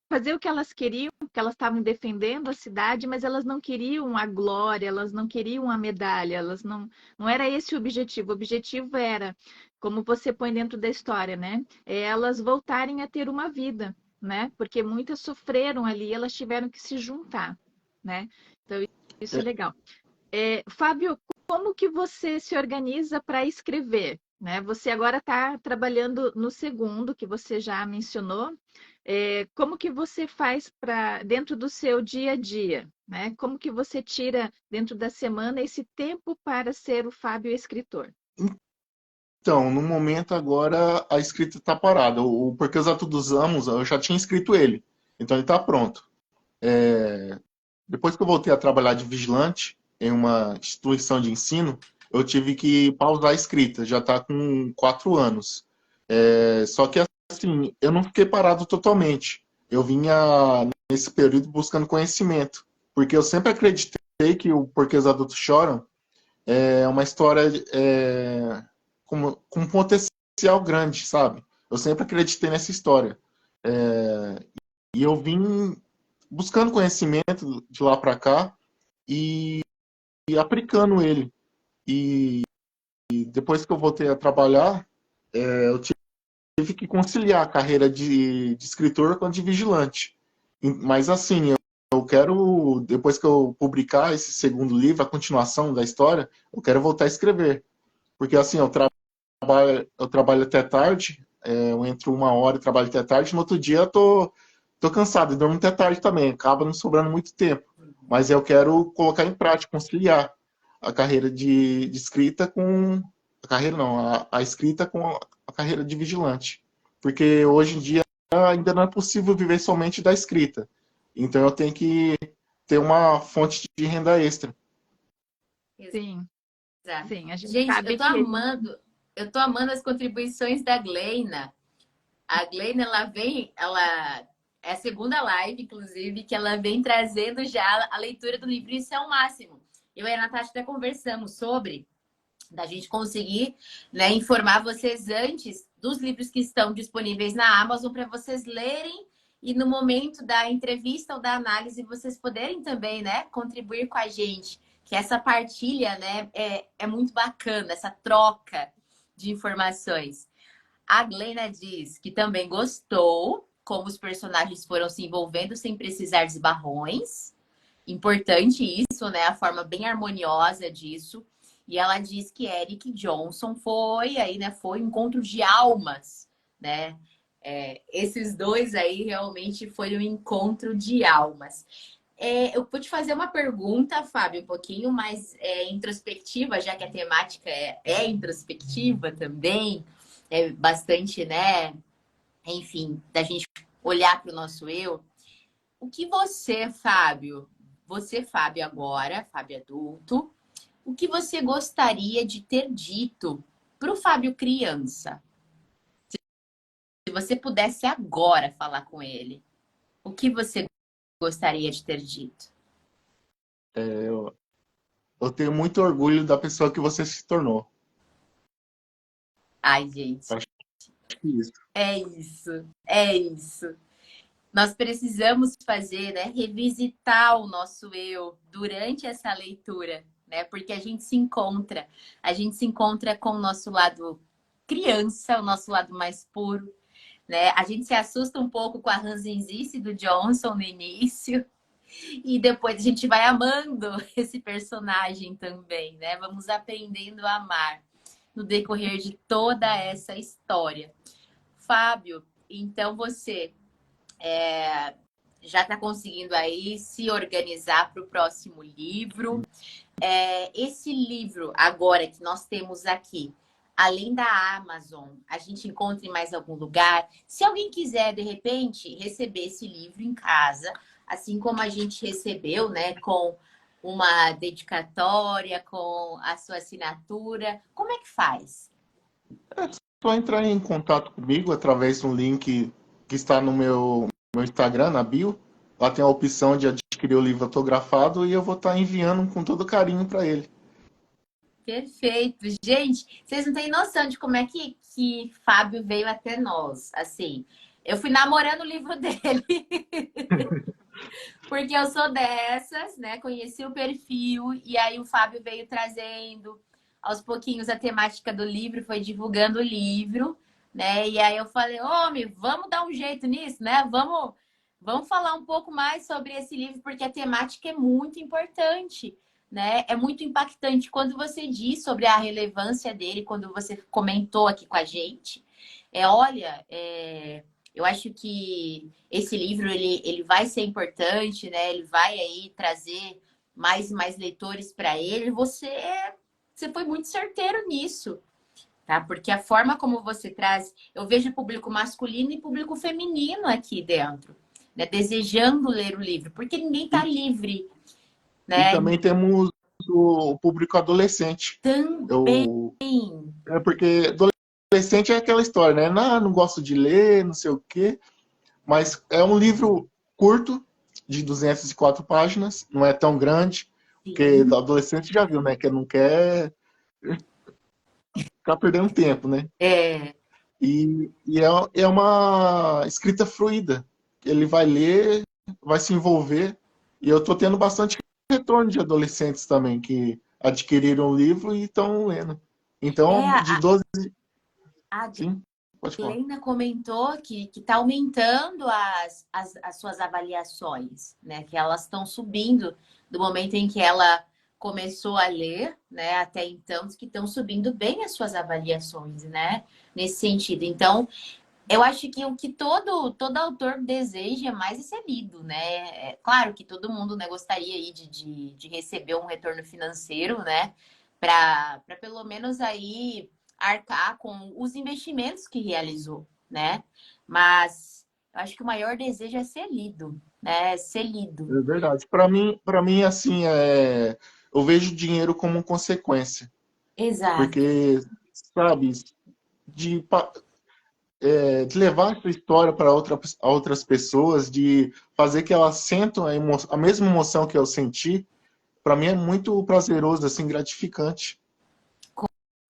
fazer o que elas queriam, porque elas estavam defendendo a cidade, mas elas não queriam a glória, elas não queriam a medalha, elas não era esse o objetivo. O objetivo era, como você põe dentro da história, né? É elas voltarem a ter uma vida, né? Porque muitas sofreram ali, elas tiveram que se juntar, né? Então, isso é legal. Fábio, como que você se organiza para escrever? Né? Você agora está trabalhando no segundo, que você já mencionou. Como que você faz para dentro do seu dia a dia? Né? Como que você tira dentro da semana esse tempo para ser o Fábio escritor? Então, no momento agora a escrita está parada. O Porque os Todos Amos, eu já tinha escrito ele, então ele está pronto. Depois que eu voltei a trabalhar de vigilante em uma instituição de ensino, eu tive que pausar a escrita, já está com 4 anos. Só que assim, eu não fiquei parado totalmente. Eu vinha nesse período buscando conhecimento, porque eu sempre acreditei que o Porque os Adultos Choram é uma história com um potencial grande, sabe? Eu sempre acreditei nessa história. E eu vim buscando conhecimento de lá para cá e aplicando ele. E depois que eu voltei a trabalhar, eu tive que conciliar a carreira de escritor com a de vigilante. Mas assim, eu quero, depois que eu publicar esse segundo livro, a continuação da história, eu quero voltar a escrever. Porque assim, eu trabalho até tarde, eu entro 1 hora e trabalho até tarde, no outro dia eu tô cansado, e durmo até tarde também, acaba não sobrando muito tempo. Mas eu quero colocar em prática, conciliar a carreira de escrita com... A carreira não, a escrita com a carreira de vigilante. Porque hoje em dia ainda não é possível viver somente da escrita. Então eu tenho que ter uma fonte de renda extra. Sim, Exato. sim, a gente Gente, sabe que eu tô amando as contribuições da Gleina. A Gleina, ela é a segunda live, inclusive, que ela vem trazendo já a leitura do livro. Isso é o máximo. Eu e a Natasha até conversamos sobre da gente conseguir, né, informar vocês antes dos livros que estão disponíveis na Amazon para vocês lerem e no momento da entrevista ou da análise vocês poderem também, né, contribuir com a gente. Que essa partilha, né, é muito bacana, essa troca de informações. A Glena diz que também gostou como os personagens foram se envolvendo sem precisar de barrões. Importante isso, né? A forma bem harmoniosa disso. E ela diz que Eric Johnson foi aí, né? Foi um encontro de almas, né? Esses dois aí realmente foi um encontro de almas. Eu vou te fazer uma pergunta, Fábio, um pouquinho mais introspectiva, já que a temática é introspectiva também, é bastante, né? Enfim, da gente olhar para o nosso eu. O que você, Fábio, agora, Fábio adulto, o que você gostaria de ter dito para o Fábio criança? Se você pudesse agora falar com ele, o que você gostaria de ter dito? Eu tenho muito orgulho da pessoa que você se tornou. Ai, gente, Acho que isso. é isso, é isso. Nós precisamos fazer, né, revisitar o nosso eu durante essa leitura, né? Porque a gente se encontra com o nosso lado criança, o nosso lado mais puro, né? A gente se assusta um pouco com a ranzinzice do Johnson no início e depois a gente vai amando esse personagem também, né? Vamos aprendendo a amar no decorrer de toda essa história. Fábio, então você já está conseguindo aí se organizar para o próximo livro. Esse livro, agora que nós temos aqui, além da Amazon, a gente encontra em mais algum lugar? Se alguém quiser, de repente, receber esse livro em casa, assim como a gente recebeu, né, com uma dedicatória, com a sua assinatura, como é que faz? Só entrar em contato comigo através de um link que está no meu Instagram, na bio. Lá tem a opção de adquirir o livro autografado e eu vou estar enviando com todo carinho para ele. Perfeito. Gente, vocês não têm noção de como é que Fábio veio até nós. Assim, Eu fui namorando o livro dele. Porque eu sou dessas, né? Conheci o perfil e aí o Fábio veio trazendo aos pouquinhos a temática do livro, foi divulgando o livro, né? E aí eu falei, homem, vamos dar um jeito nisso, né? Vamos falar um pouco mais sobre esse livro, porque a temática é muito importante, né? É muito impactante quando você diz sobre a relevância dele, quando você comentou aqui com a gente. Olha, eu acho que esse livro ele vai ser importante, né? Ele vai aí trazer mais e mais leitores para ele. Você foi muito certeiro nisso, tá? Porque a forma como você traz, eu vejo público masculino e público feminino aqui dentro, né? Desejando ler o livro, porque ninguém está livre, E né? também temos o público adolescente. Também. Eu, porque adolescente é aquela história, né? Não, não gosto de ler, não sei o quê. Mas é um livro curto, de 204 páginas, não é tão grande, porque Sim. adolescente já viu, né? Que não quer ficar perdendo tempo, né? É, É uma escrita fluida. Ele vai ler, vai se envolver. E eu estou tendo bastante retorno de adolescentes também, que adquiriram o livro e estão lendo. é Então, de 12. a Sim, pode falar. Helena comentou que está aumentando as suas avaliações, né? Que elas estão subindo do momento em que ela começou a ler, né? Até então, que estão subindo bem as suas avaliações, né? Nesse sentido. Então, eu acho que o que todo autor deseja mais é ser lido, né? É claro que todo mundo, né, gostaria aí de receber um retorno financeiro, né? Para pelo menos aí arcar com os investimentos que realizou, né? Mas eu acho que o maior desejo é ser lido, né? Ser lido. É verdade. Para mim, assim, eu vejo dinheiro como consequência. Exato. Porque, sabe, de, pa- de levar essa história para outras pessoas, de fazer que elas sentam a mesma emoção que eu senti, para mim é muito prazeroso, assim, gratificante.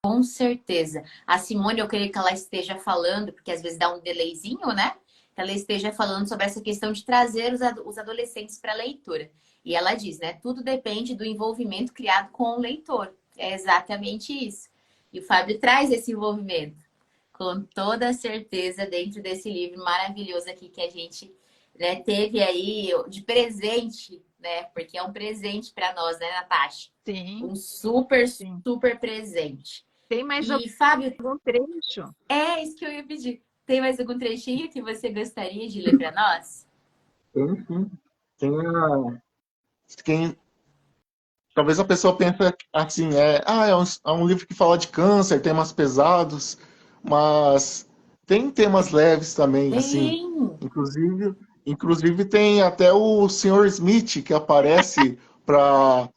Com certeza. A Simone, eu creio que ela esteja falando, porque às vezes dá um delayzinho, né? Que ela esteja falando sobre essa questão de trazer os adolescentes para a leitura. E ela diz, né? Tudo depende do envolvimento criado com o leitor. É exatamente isso. E o Fábio traz esse envolvimento, com toda certeza, dentro desse livro maravilhoso aqui que a gente, né, teve aí de presente, né? Porque é um presente para nós, né, Natasha? Sim, Um super, sim. super presente. Tem mais E, Fábio, algum trecho? é isso que eu ia pedir. Tem mais algum trechinho que você gostaria de ler para nós? Enfim, tem quem, talvez a pessoa pense assim, é um livro que fala de câncer, temas pesados, mas tem temas leves também, assim, Tem! inclusive, inclusive tem até o Sr. Smith que aparece para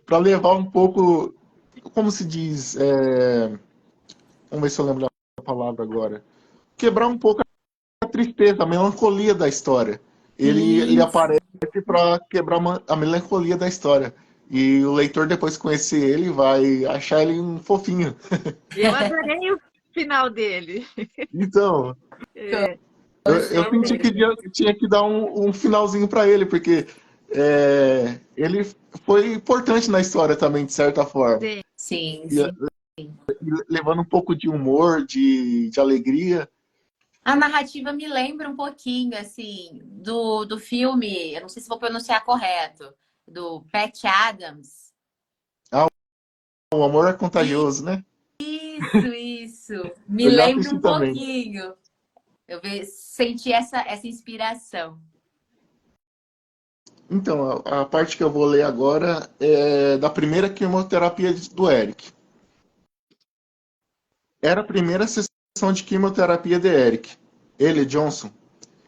para levar um pouco, como se diz, vamos ver se eu lembro da palavra agora, quebrar um pouco a tristeza, a melancolia da história. Ele Isso! aparece para quebrar a melancolia da história. E o leitor, depois que conhecer ele, vai achar ele um fofinho. Eu adorei o final dele. Então, É, Com eu senti que certeza. tinha que dar um finalzinho para ele, porque ele foi importante na história também, de certa forma. sim. Sim, E, sim. levando um pouco de humor, de alegria. A narrativa me lembra um pouquinho, assim, do filme, eu não sei se vou pronunciar correto, do Pat Adams. Ah, o amor é contagioso, né? Isso. Me Eu já lembra assisti um também. pouquinho. Senti essa inspiração. Então, a parte que eu vou ler agora é da primeira quimioterapia do Eric. Era a primeira sessão de quimioterapia de Eric. Ele, Johnson,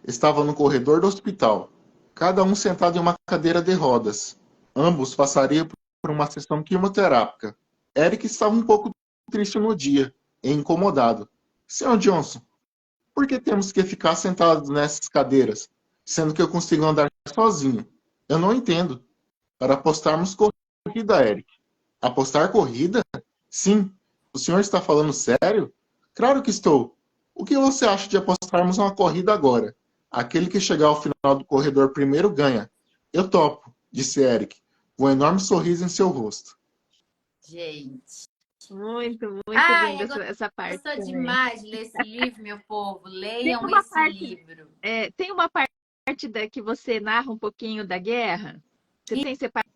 estava no corredor do hospital, cada um sentado em uma cadeira de rodas. Ambos passariam por uma sessão quimioterápica. Eric estava um pouco triste no dia e incomodado. Senhor Johnson, por que temos que ficar sentados nessas cadeiras, sendo que eu consigo andar sozinho? Eu não entendo. Para apostarmos corrida, Eric. Apostar corrida? Sim. O senhor está falando sério? Claro que estou. O que você acha de apostarmos uma corrida agora? Aquele que chegar ao final do corredor primeiro ganha. Eu topo, disse Eric, com um enorme sorriso em seu rosto. Gente. Muito Ai, linda essa parte gostou também. demais de ler esse livro, meu povo. Tem Leiam uma esse parte, livro. tem uma parte que você narra um pouquinho da guerra? Você tem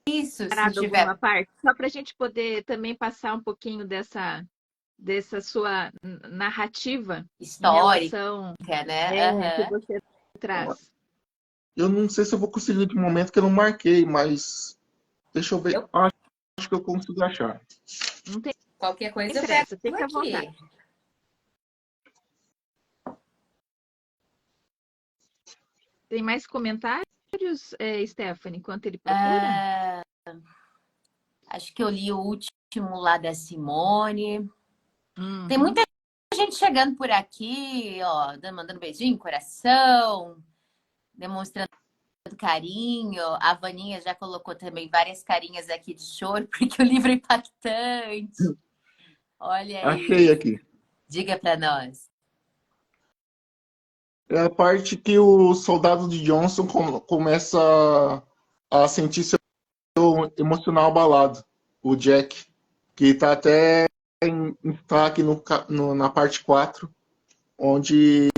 Isso, se separado alguma tiver parte? Só para a gente poder também passar um pouquinho dessa sua narrativa em histórica, relação né? que Aham. você traz. Eu não sei se eu vou conseguir de momento que eu não marquei, mas deixa eu ver. Eu, Acho que eu consigo achar. Não tem qualquer coisa eu pressa, pego fica à vontade. aqui. Tem mais comentários, Stephanie, enquanto ele procura? Ah, acho que eu li o último lá da Simone. Tem Uhum. muita gente chegando por aqui, ó, mandando beijinho, coração, demonstrando carinho. A Vaninha já colocou também várias carinhas aqui de choro, porque o livro é impactante. Olha Achei aí. aqui. Diga para nós. É a parte que o soldado de Johnson começa a sentir seu emocional abalado. O Jack, que está até em destaque na parte 4, onde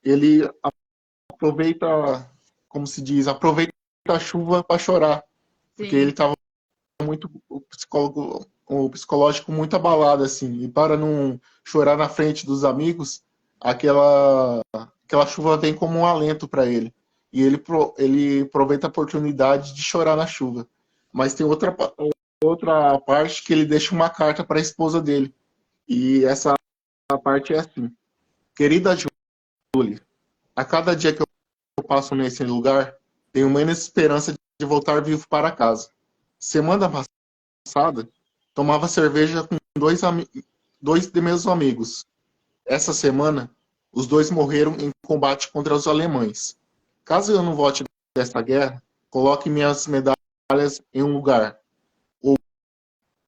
ele aproveita, como se diz, aproveita a chuva para chorar, porque ele Sim, estava muito o psicológico muito abalado assim, e para não chorar na frente dos amigos, aquela chuva vem como um alento para ele. E ele aproveita a oportunidade de chorar na chuva. Mas tem outra parte que ele deixa uma carta para a esposa dele. E essa parte é assim: Querida Julie, a cada dia que eu passo nesse lugar, tenho menos esperança de voltar vivo para casa. Semana passada, tomava cerveja com dois de meus amigos. Essa semana, os dois morreram em combate contra os alemães. Caso eu não volte desta guerra, coloque minhas medalhas em um lugar, o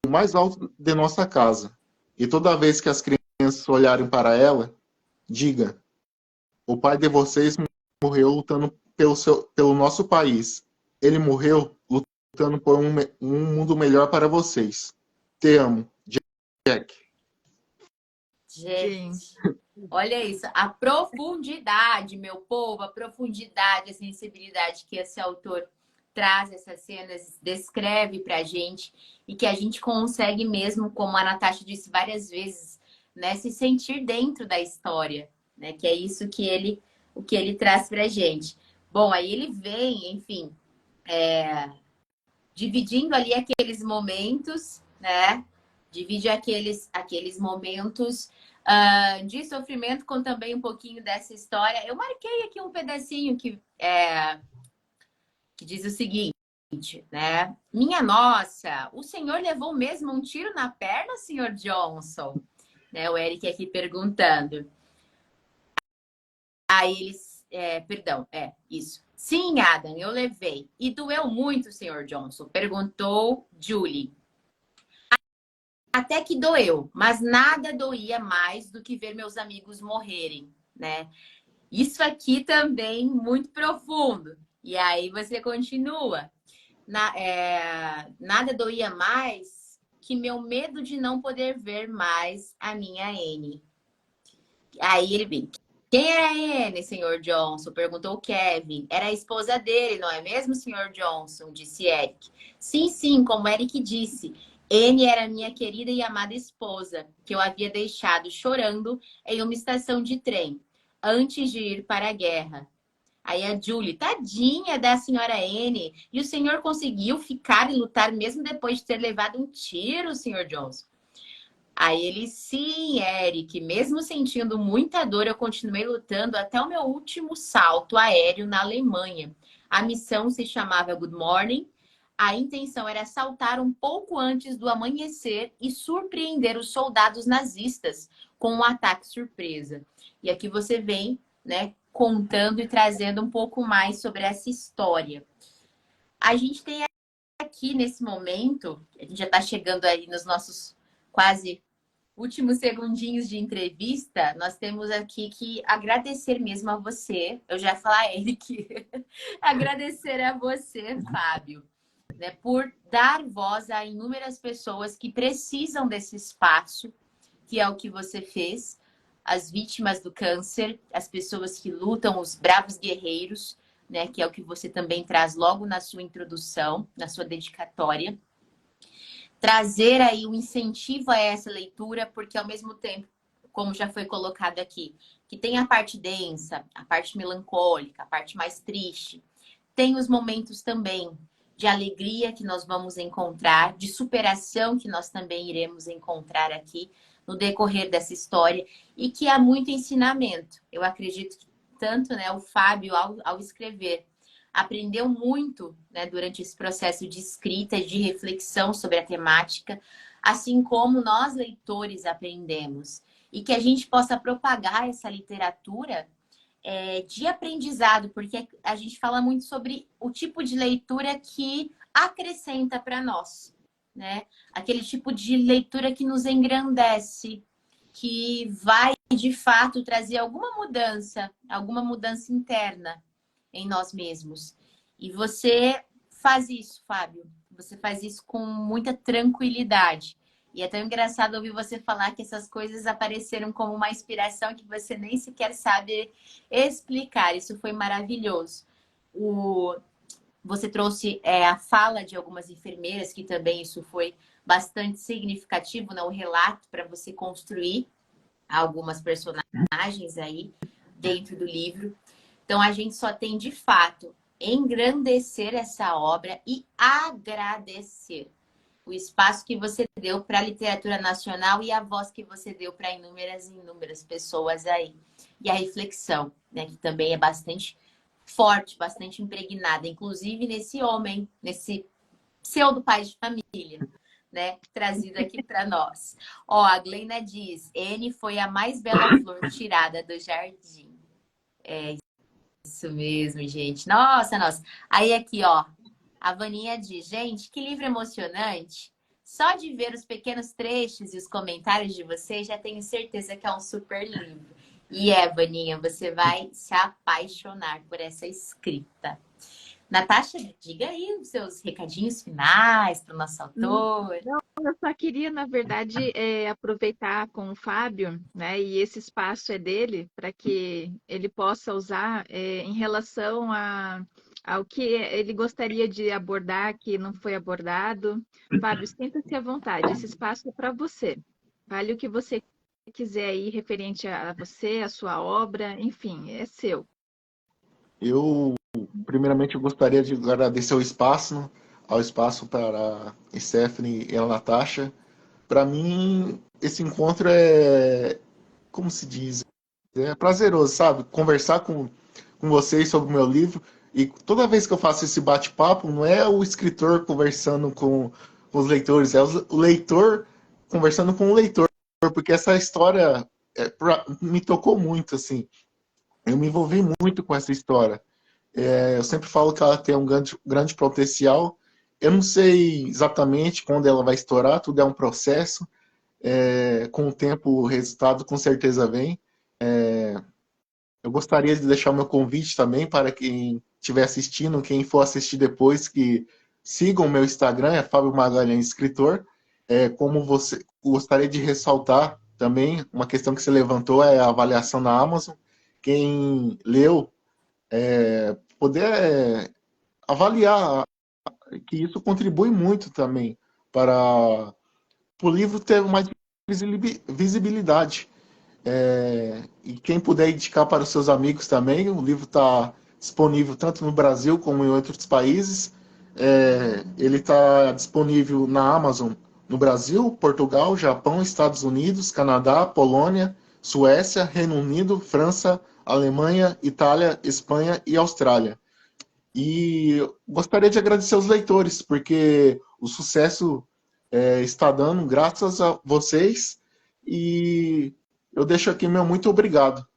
mais alto de nossa casa. E toda vez que as crianças olharem para ela, diga: o pai de vocês morreu lutando pelo nosso país. Ele morreu lutando por um mundo melhor para vocês. Te amo, Jack. sim. Gente, olha isso, a profundidade, meu povo, a profundidade, a sensibilidade que esse autor traz essas cenas, descreve pra gente e que a gente consegue mesmo, como a Natasha disse várias vezes, né, se sentir dentro da história, né, que é isso que o que ele traz pra gente. Bom, aí ele vem, enfim, dividindo ali aqueles momentos, né? Divide aqueles momentos de sofrimento com também um pouquinho dessa história. Eu marquei aqui um pedacinho que diz o seguinte, né? Minha nossa, o senhor levou mesmo um tiro na perna, senhor Johnson? Né? O Eric aqui perguntando. Aí eles, perdão, isso. Sim, Adam, eu levei. E doeu muito, senhor Johnson? Perguntou Julie. Até que doeu, mas nada doía mais do que ver meus amigos morrerem, né? Isso aqui também muito profundo. E aí você continua. Nada doía mais que meu medo de não poder ver mais a minha Anne. Aí ele vem. Quem era a Anne, senhor Johnson? Perguntou Kevin. Era a esposa dele, não é mesmo, senhor Johnson? Disse Eric. Sim, sim, como Eric disse. Anne era minha querida e amada esposa, que eu havia deixado chorando em uma estação de trem, antes de ir para a guerra. Aí a Julie, tadinha da senhora Anne. E o senhor conseguiu ficar e lutar mesmo depois de ter levado um tiro, senhor Johnson? Aí ele, sim, Eric, mesmo sentindo muita dor, eu continuei lutando até o meu último salto aéreo na Alemanha. A missão se chamava Good Morning. A intenção era saltar um pouco antes do amanhecer e surpreender os soldados nazistas com um ataque surpresa. E aqui você vem, né, contando e trazendo um pouco mais sobre essa história. A gente tem aqui nesse momento, a gente já está chegando aí nos nossos quase últimos segundinhos de entrevista, nós temos aqui que agradecer mesmo a você. Eu já ia falar a ele que agradecer a você, Fábio, né, por dar voz a inúmeras pessoas que precisam desse espaço, que é o que você fez, as vítimas do câncer, as pessoas que lutam, os bravos guerreiros, né, que é o que você também traz logo na sua introdução, na sua dedicatória. Trazer aí um incentivo a essa leitura, porque ao mesmo tempo, como já foi colocado aqui, que tem a parte densa, a parte melancólica, a parte mais triste, tem os momentos também de alegria que nós vamos encontrar, de superação que nós também iremos encontrar aqui no decorrer dessa história e que há muito ensinamento. Eu acredito que tanto, né, o Fábio, ao escrever, aprendeu muito, né, durante esse processo de escrita e de reflexão sobre a temática, assim como nós, leitores, aprendemos. E que a gente possa propagar essa literatura de aprendizado, porque a gente fala muito sobre o tipo de leitura que acrescenta para nós, né? Aquele tipo de leitura que nos engrandece, que vai, de fato, trazer alguma mudança interna em nós mesmos. E você faz isso, Fábio. Você faz isso com muita tranquilidade. E é tão engraçado ouvir você falar que essas coisas apareceram como uma inspiração que você nem sequer sabe explicar. Isso foi maravilhoso. Você trouxe a fala de algumas enfermeiras, que também isso foi bastante significativo, né? O relato para você construir algumas personagens aí dentro do livro. Então, a gente só tem, de fato, engrandecer essa obra e agradecer o espaço que você deu para a literatura nacional e a voz que você deu para inúmeras e inúmeras pessoas aí. E a reflexão, né, que também é bastante forte, bastante impregnada, inclusive nesse homem, nesse pseudo pai de família, né, trazido aqui para nós. Ó, a Gleina diz, N foi a mais bela flor tirada do jardim. É isso mesmo, gente. Nossa, nossa. Aí aqui, ó, a Vaninha diz, gente, que livro emocionante. Só de ver os pequenos trechos e os comentários de vocês, já tenho certeza que é um super livro. E Vaninha, você vai se apaixonar por essa escrita. Natasha, diga aí os seus recadinhos finais para o nosso autor. Não, eu só queria, na verdade, aproveitar com o Fábio, né? E esse espaço é dele, para que ele possa usar em relação ao que ele gostaria de abordar, que não foi abordado. Fábio, sinta-se à vontade, esse espaço é para você. Vale o que você quiser aí referente a você, a sua obra, enfim, é seu. Eu, primeiramente, eu gostaria de agradecer o espaço, ao espaço para a Stephanie e a Natasha. Para mim, esse encontro como se diz, é prazeroso, sabe? Conversar com vocês sobre o meu livro. E toda vez que eu faço esse bate-papo, não é o escritor conversando com os leitores, é o leitor conversando com o leitor, porque essa história me tocou muito, assim. Eu me envolvi muito com essa história. Eu sempre falo que ela tem um grande potencial. Eu não sei exatamente quando ela vai estourar, tudo é um processo. Com o tempo, o resultado com certeza vem. Eu gostaria de deixar o meu convite também para quem estiver assistindo, quem for assistir depois, que sigam o meu Instagram, é Fábio Magalhães Escritor. Como você gostaria de ressaltar também, uma questão que você levantou é a avaliação na Amazon. Quem leu, poder avaliar que isso contribui muito também para o livro ter mais visibilidade. E quem puder indicar para os seus amigos também, o livro está disponível tanto no Brasil como em outros países. Ele está disponível na Amazon no Brasil, Portugal, Japão, Estados Unidos, Canadá, Polônia, Suécia, Reino Unido, França, Alemanha, Itália, Espanha e Austrália. E gostaria de agradecer aos leitores, porque o sucesso está dando graças a vocês. E eu deixo aqui meu muito obrigado.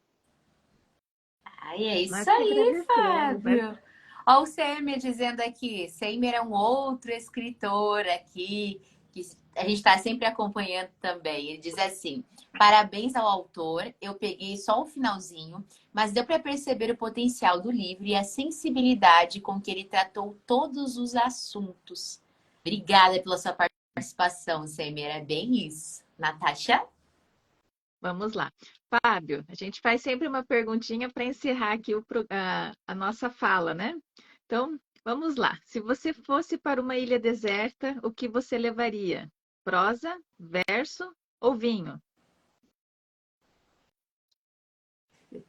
Ai, é isso Nós que aí, agradecemos, né? Fábio. Ó, o Seimer dizendo aqui, Seimer é um outro escritor aqui, que a gente está sempre acompanhando também. Ele diz assim: parabéns ao autor, eu peguei só o finalzinho, mas deu para perceber o potencial do livro e a sensibilidade com que ele tratou todos os assuntos. Obrigada pela sua participação, Semer. É bem isso. Natasha? Vamos lá. Fábio, a gente faz sempre uma perguntinha para encerrar aqui a nossa fala, né? Então, vamos lá. Se você fosse para uma ilha deserta, o que você levaria? Prosa, verso ou vinho?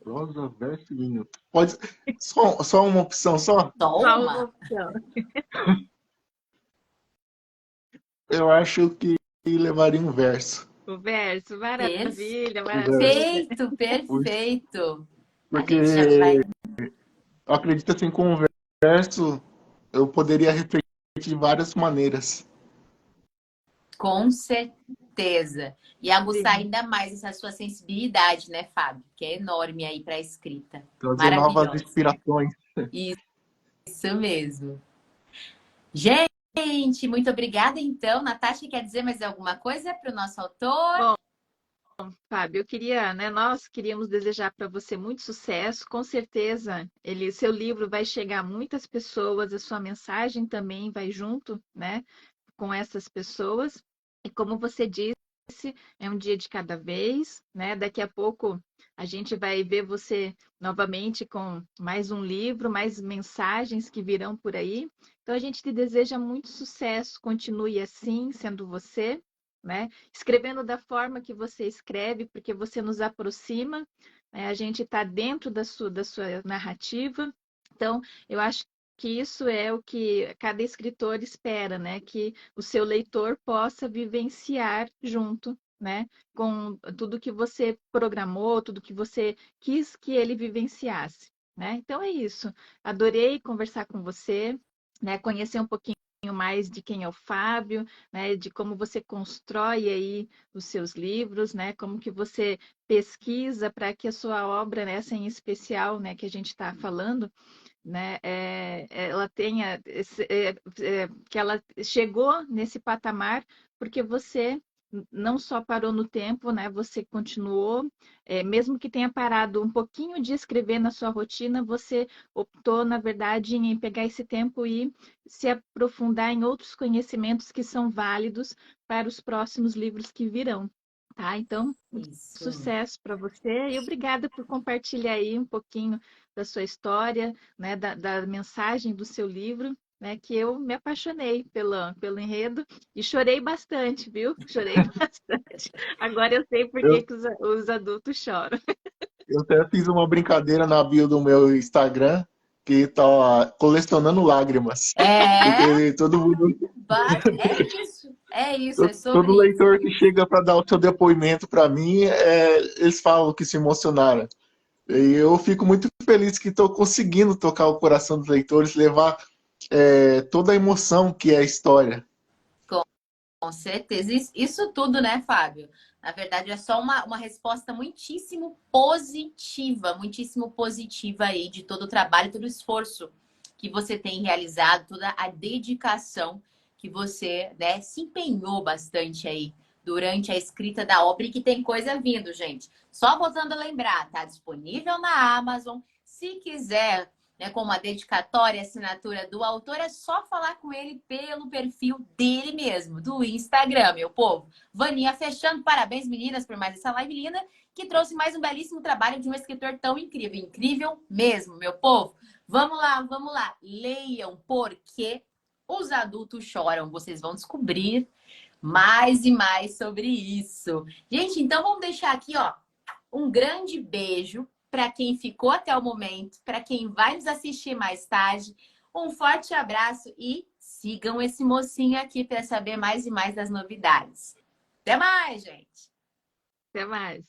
Prosa, verso e vinho. Pode... só uma opção só? Só uma Toma! opção. Eu acho que levaria um verso. O verso, maravilha, Um verso. maravilha. Perfeito, perfeito. A Porque gente já vai. eu acredito assim, com o verso eu poderia refletir de várias maneiras. Com certeza. E aguçar Sim. ainda mais essa sua sensibilidade, né, Fábio? Que é enorme aí para a escrita. Trazer novas Maravilhosa. inspirações. Isso mesmo. Gente, muito obrigada então. Natasha, quer dizer mais alguma coisa para o nosso autor? Bom, Fábio, eu queria, né, nós queríamos desejar para você muito sucesso. Com certeza, seu livro vai chegar a muitas pessoas, a sua mensagem também vai junto, né, com essas pessoas. E como você disse, é um dia de cada vez, né? Daqui a pouco a gente vai ver você novamente com mais um livro, mais mensagens que virão por aí. Então a gente te deseja muito sucesso, continue assim, sendo você, né? Escrevendo da forma que você escreve, porque você nos aproxima, né? A gente está dentro da sua narrativa. Então, eu acho que isso é o que cada escritor espera, né? Que o seu leitor possa vivenciar junto, né? Com tudo que você programou, tudo que você quis que ele vivenciasse, né? Então é isso. Adorei conversar com você, né? Conhecer um pouquinho mais de quem é o Fábio, né? De como você constrói aí os seus livros, né? Como que você pesquisa para que a sua obra, nessa em especial, né? Que a gente está falando, né, ela tenha que ela chegou nesse patamar porque você não só parou no tempo, né? Você continuou, mesmo que tenha parado um pouquinho de escrever na sua rotina, você optou, na verdade, em pegar esse tempo e se aprofundar em outros conhecimentos que são válidos para os próximos livros que virão, tá? Então, Isso. sucesso para você e obrigada por compartilhar aí um pouquinho da sua história, né, da mensagem do seu livro, né, que eu me apaixonei pelo enredo e chorei bastante, viu? Chorei bastante. Agora eu sei por que Eu, que os adultos choram. eu até fiz uma brincadeira na bio do meu Instagram que tá colecionando lágrimas. É, Porque todo mundo, é isso, é todo sobre isso. leitor que chega para dar o seu depoimento para mim, eles falam que se emocionaram. E eu fico muito feliz que estou conseguindo tocar o coração dos leitores, levar toda a emoção que é a história. Com certeza. Isso tudo, né, Fábio? Na verdade, é só uma resposta muitíssimo positiva aí de todo o trabalho, todo o esforço que você tem realizado, toda a dedicação que você, né, se empenhou bastante aí durante a escrita da obra e que tem coisa vindo, gente. Só voltando a lembrar, tá disponível na Amazon. Se quiser, né, com uma dedicatória, assinatura do autor, é só falar com ele pelo perfil dele mesmo, do Instagram, meu povo. Vaninha fechando, parabéns meninas por mais essa live linda, que trouxe mais um belíssimo trabalho de um escritor tão incrível, incrível mesmo, meu povo. Vamos lá, leiam porque os adultos choram, vocês vão descobrir mais e mais sobre isso. Gente, então vamos deixar aqui, ó, um grande beijo para quem ficou até o momento, para quem vai nos assistir mais tarde. Um forte abraço e sigam esse mocinho aqui para saber mais e mais das novidades. Até mais, gente! Até mais.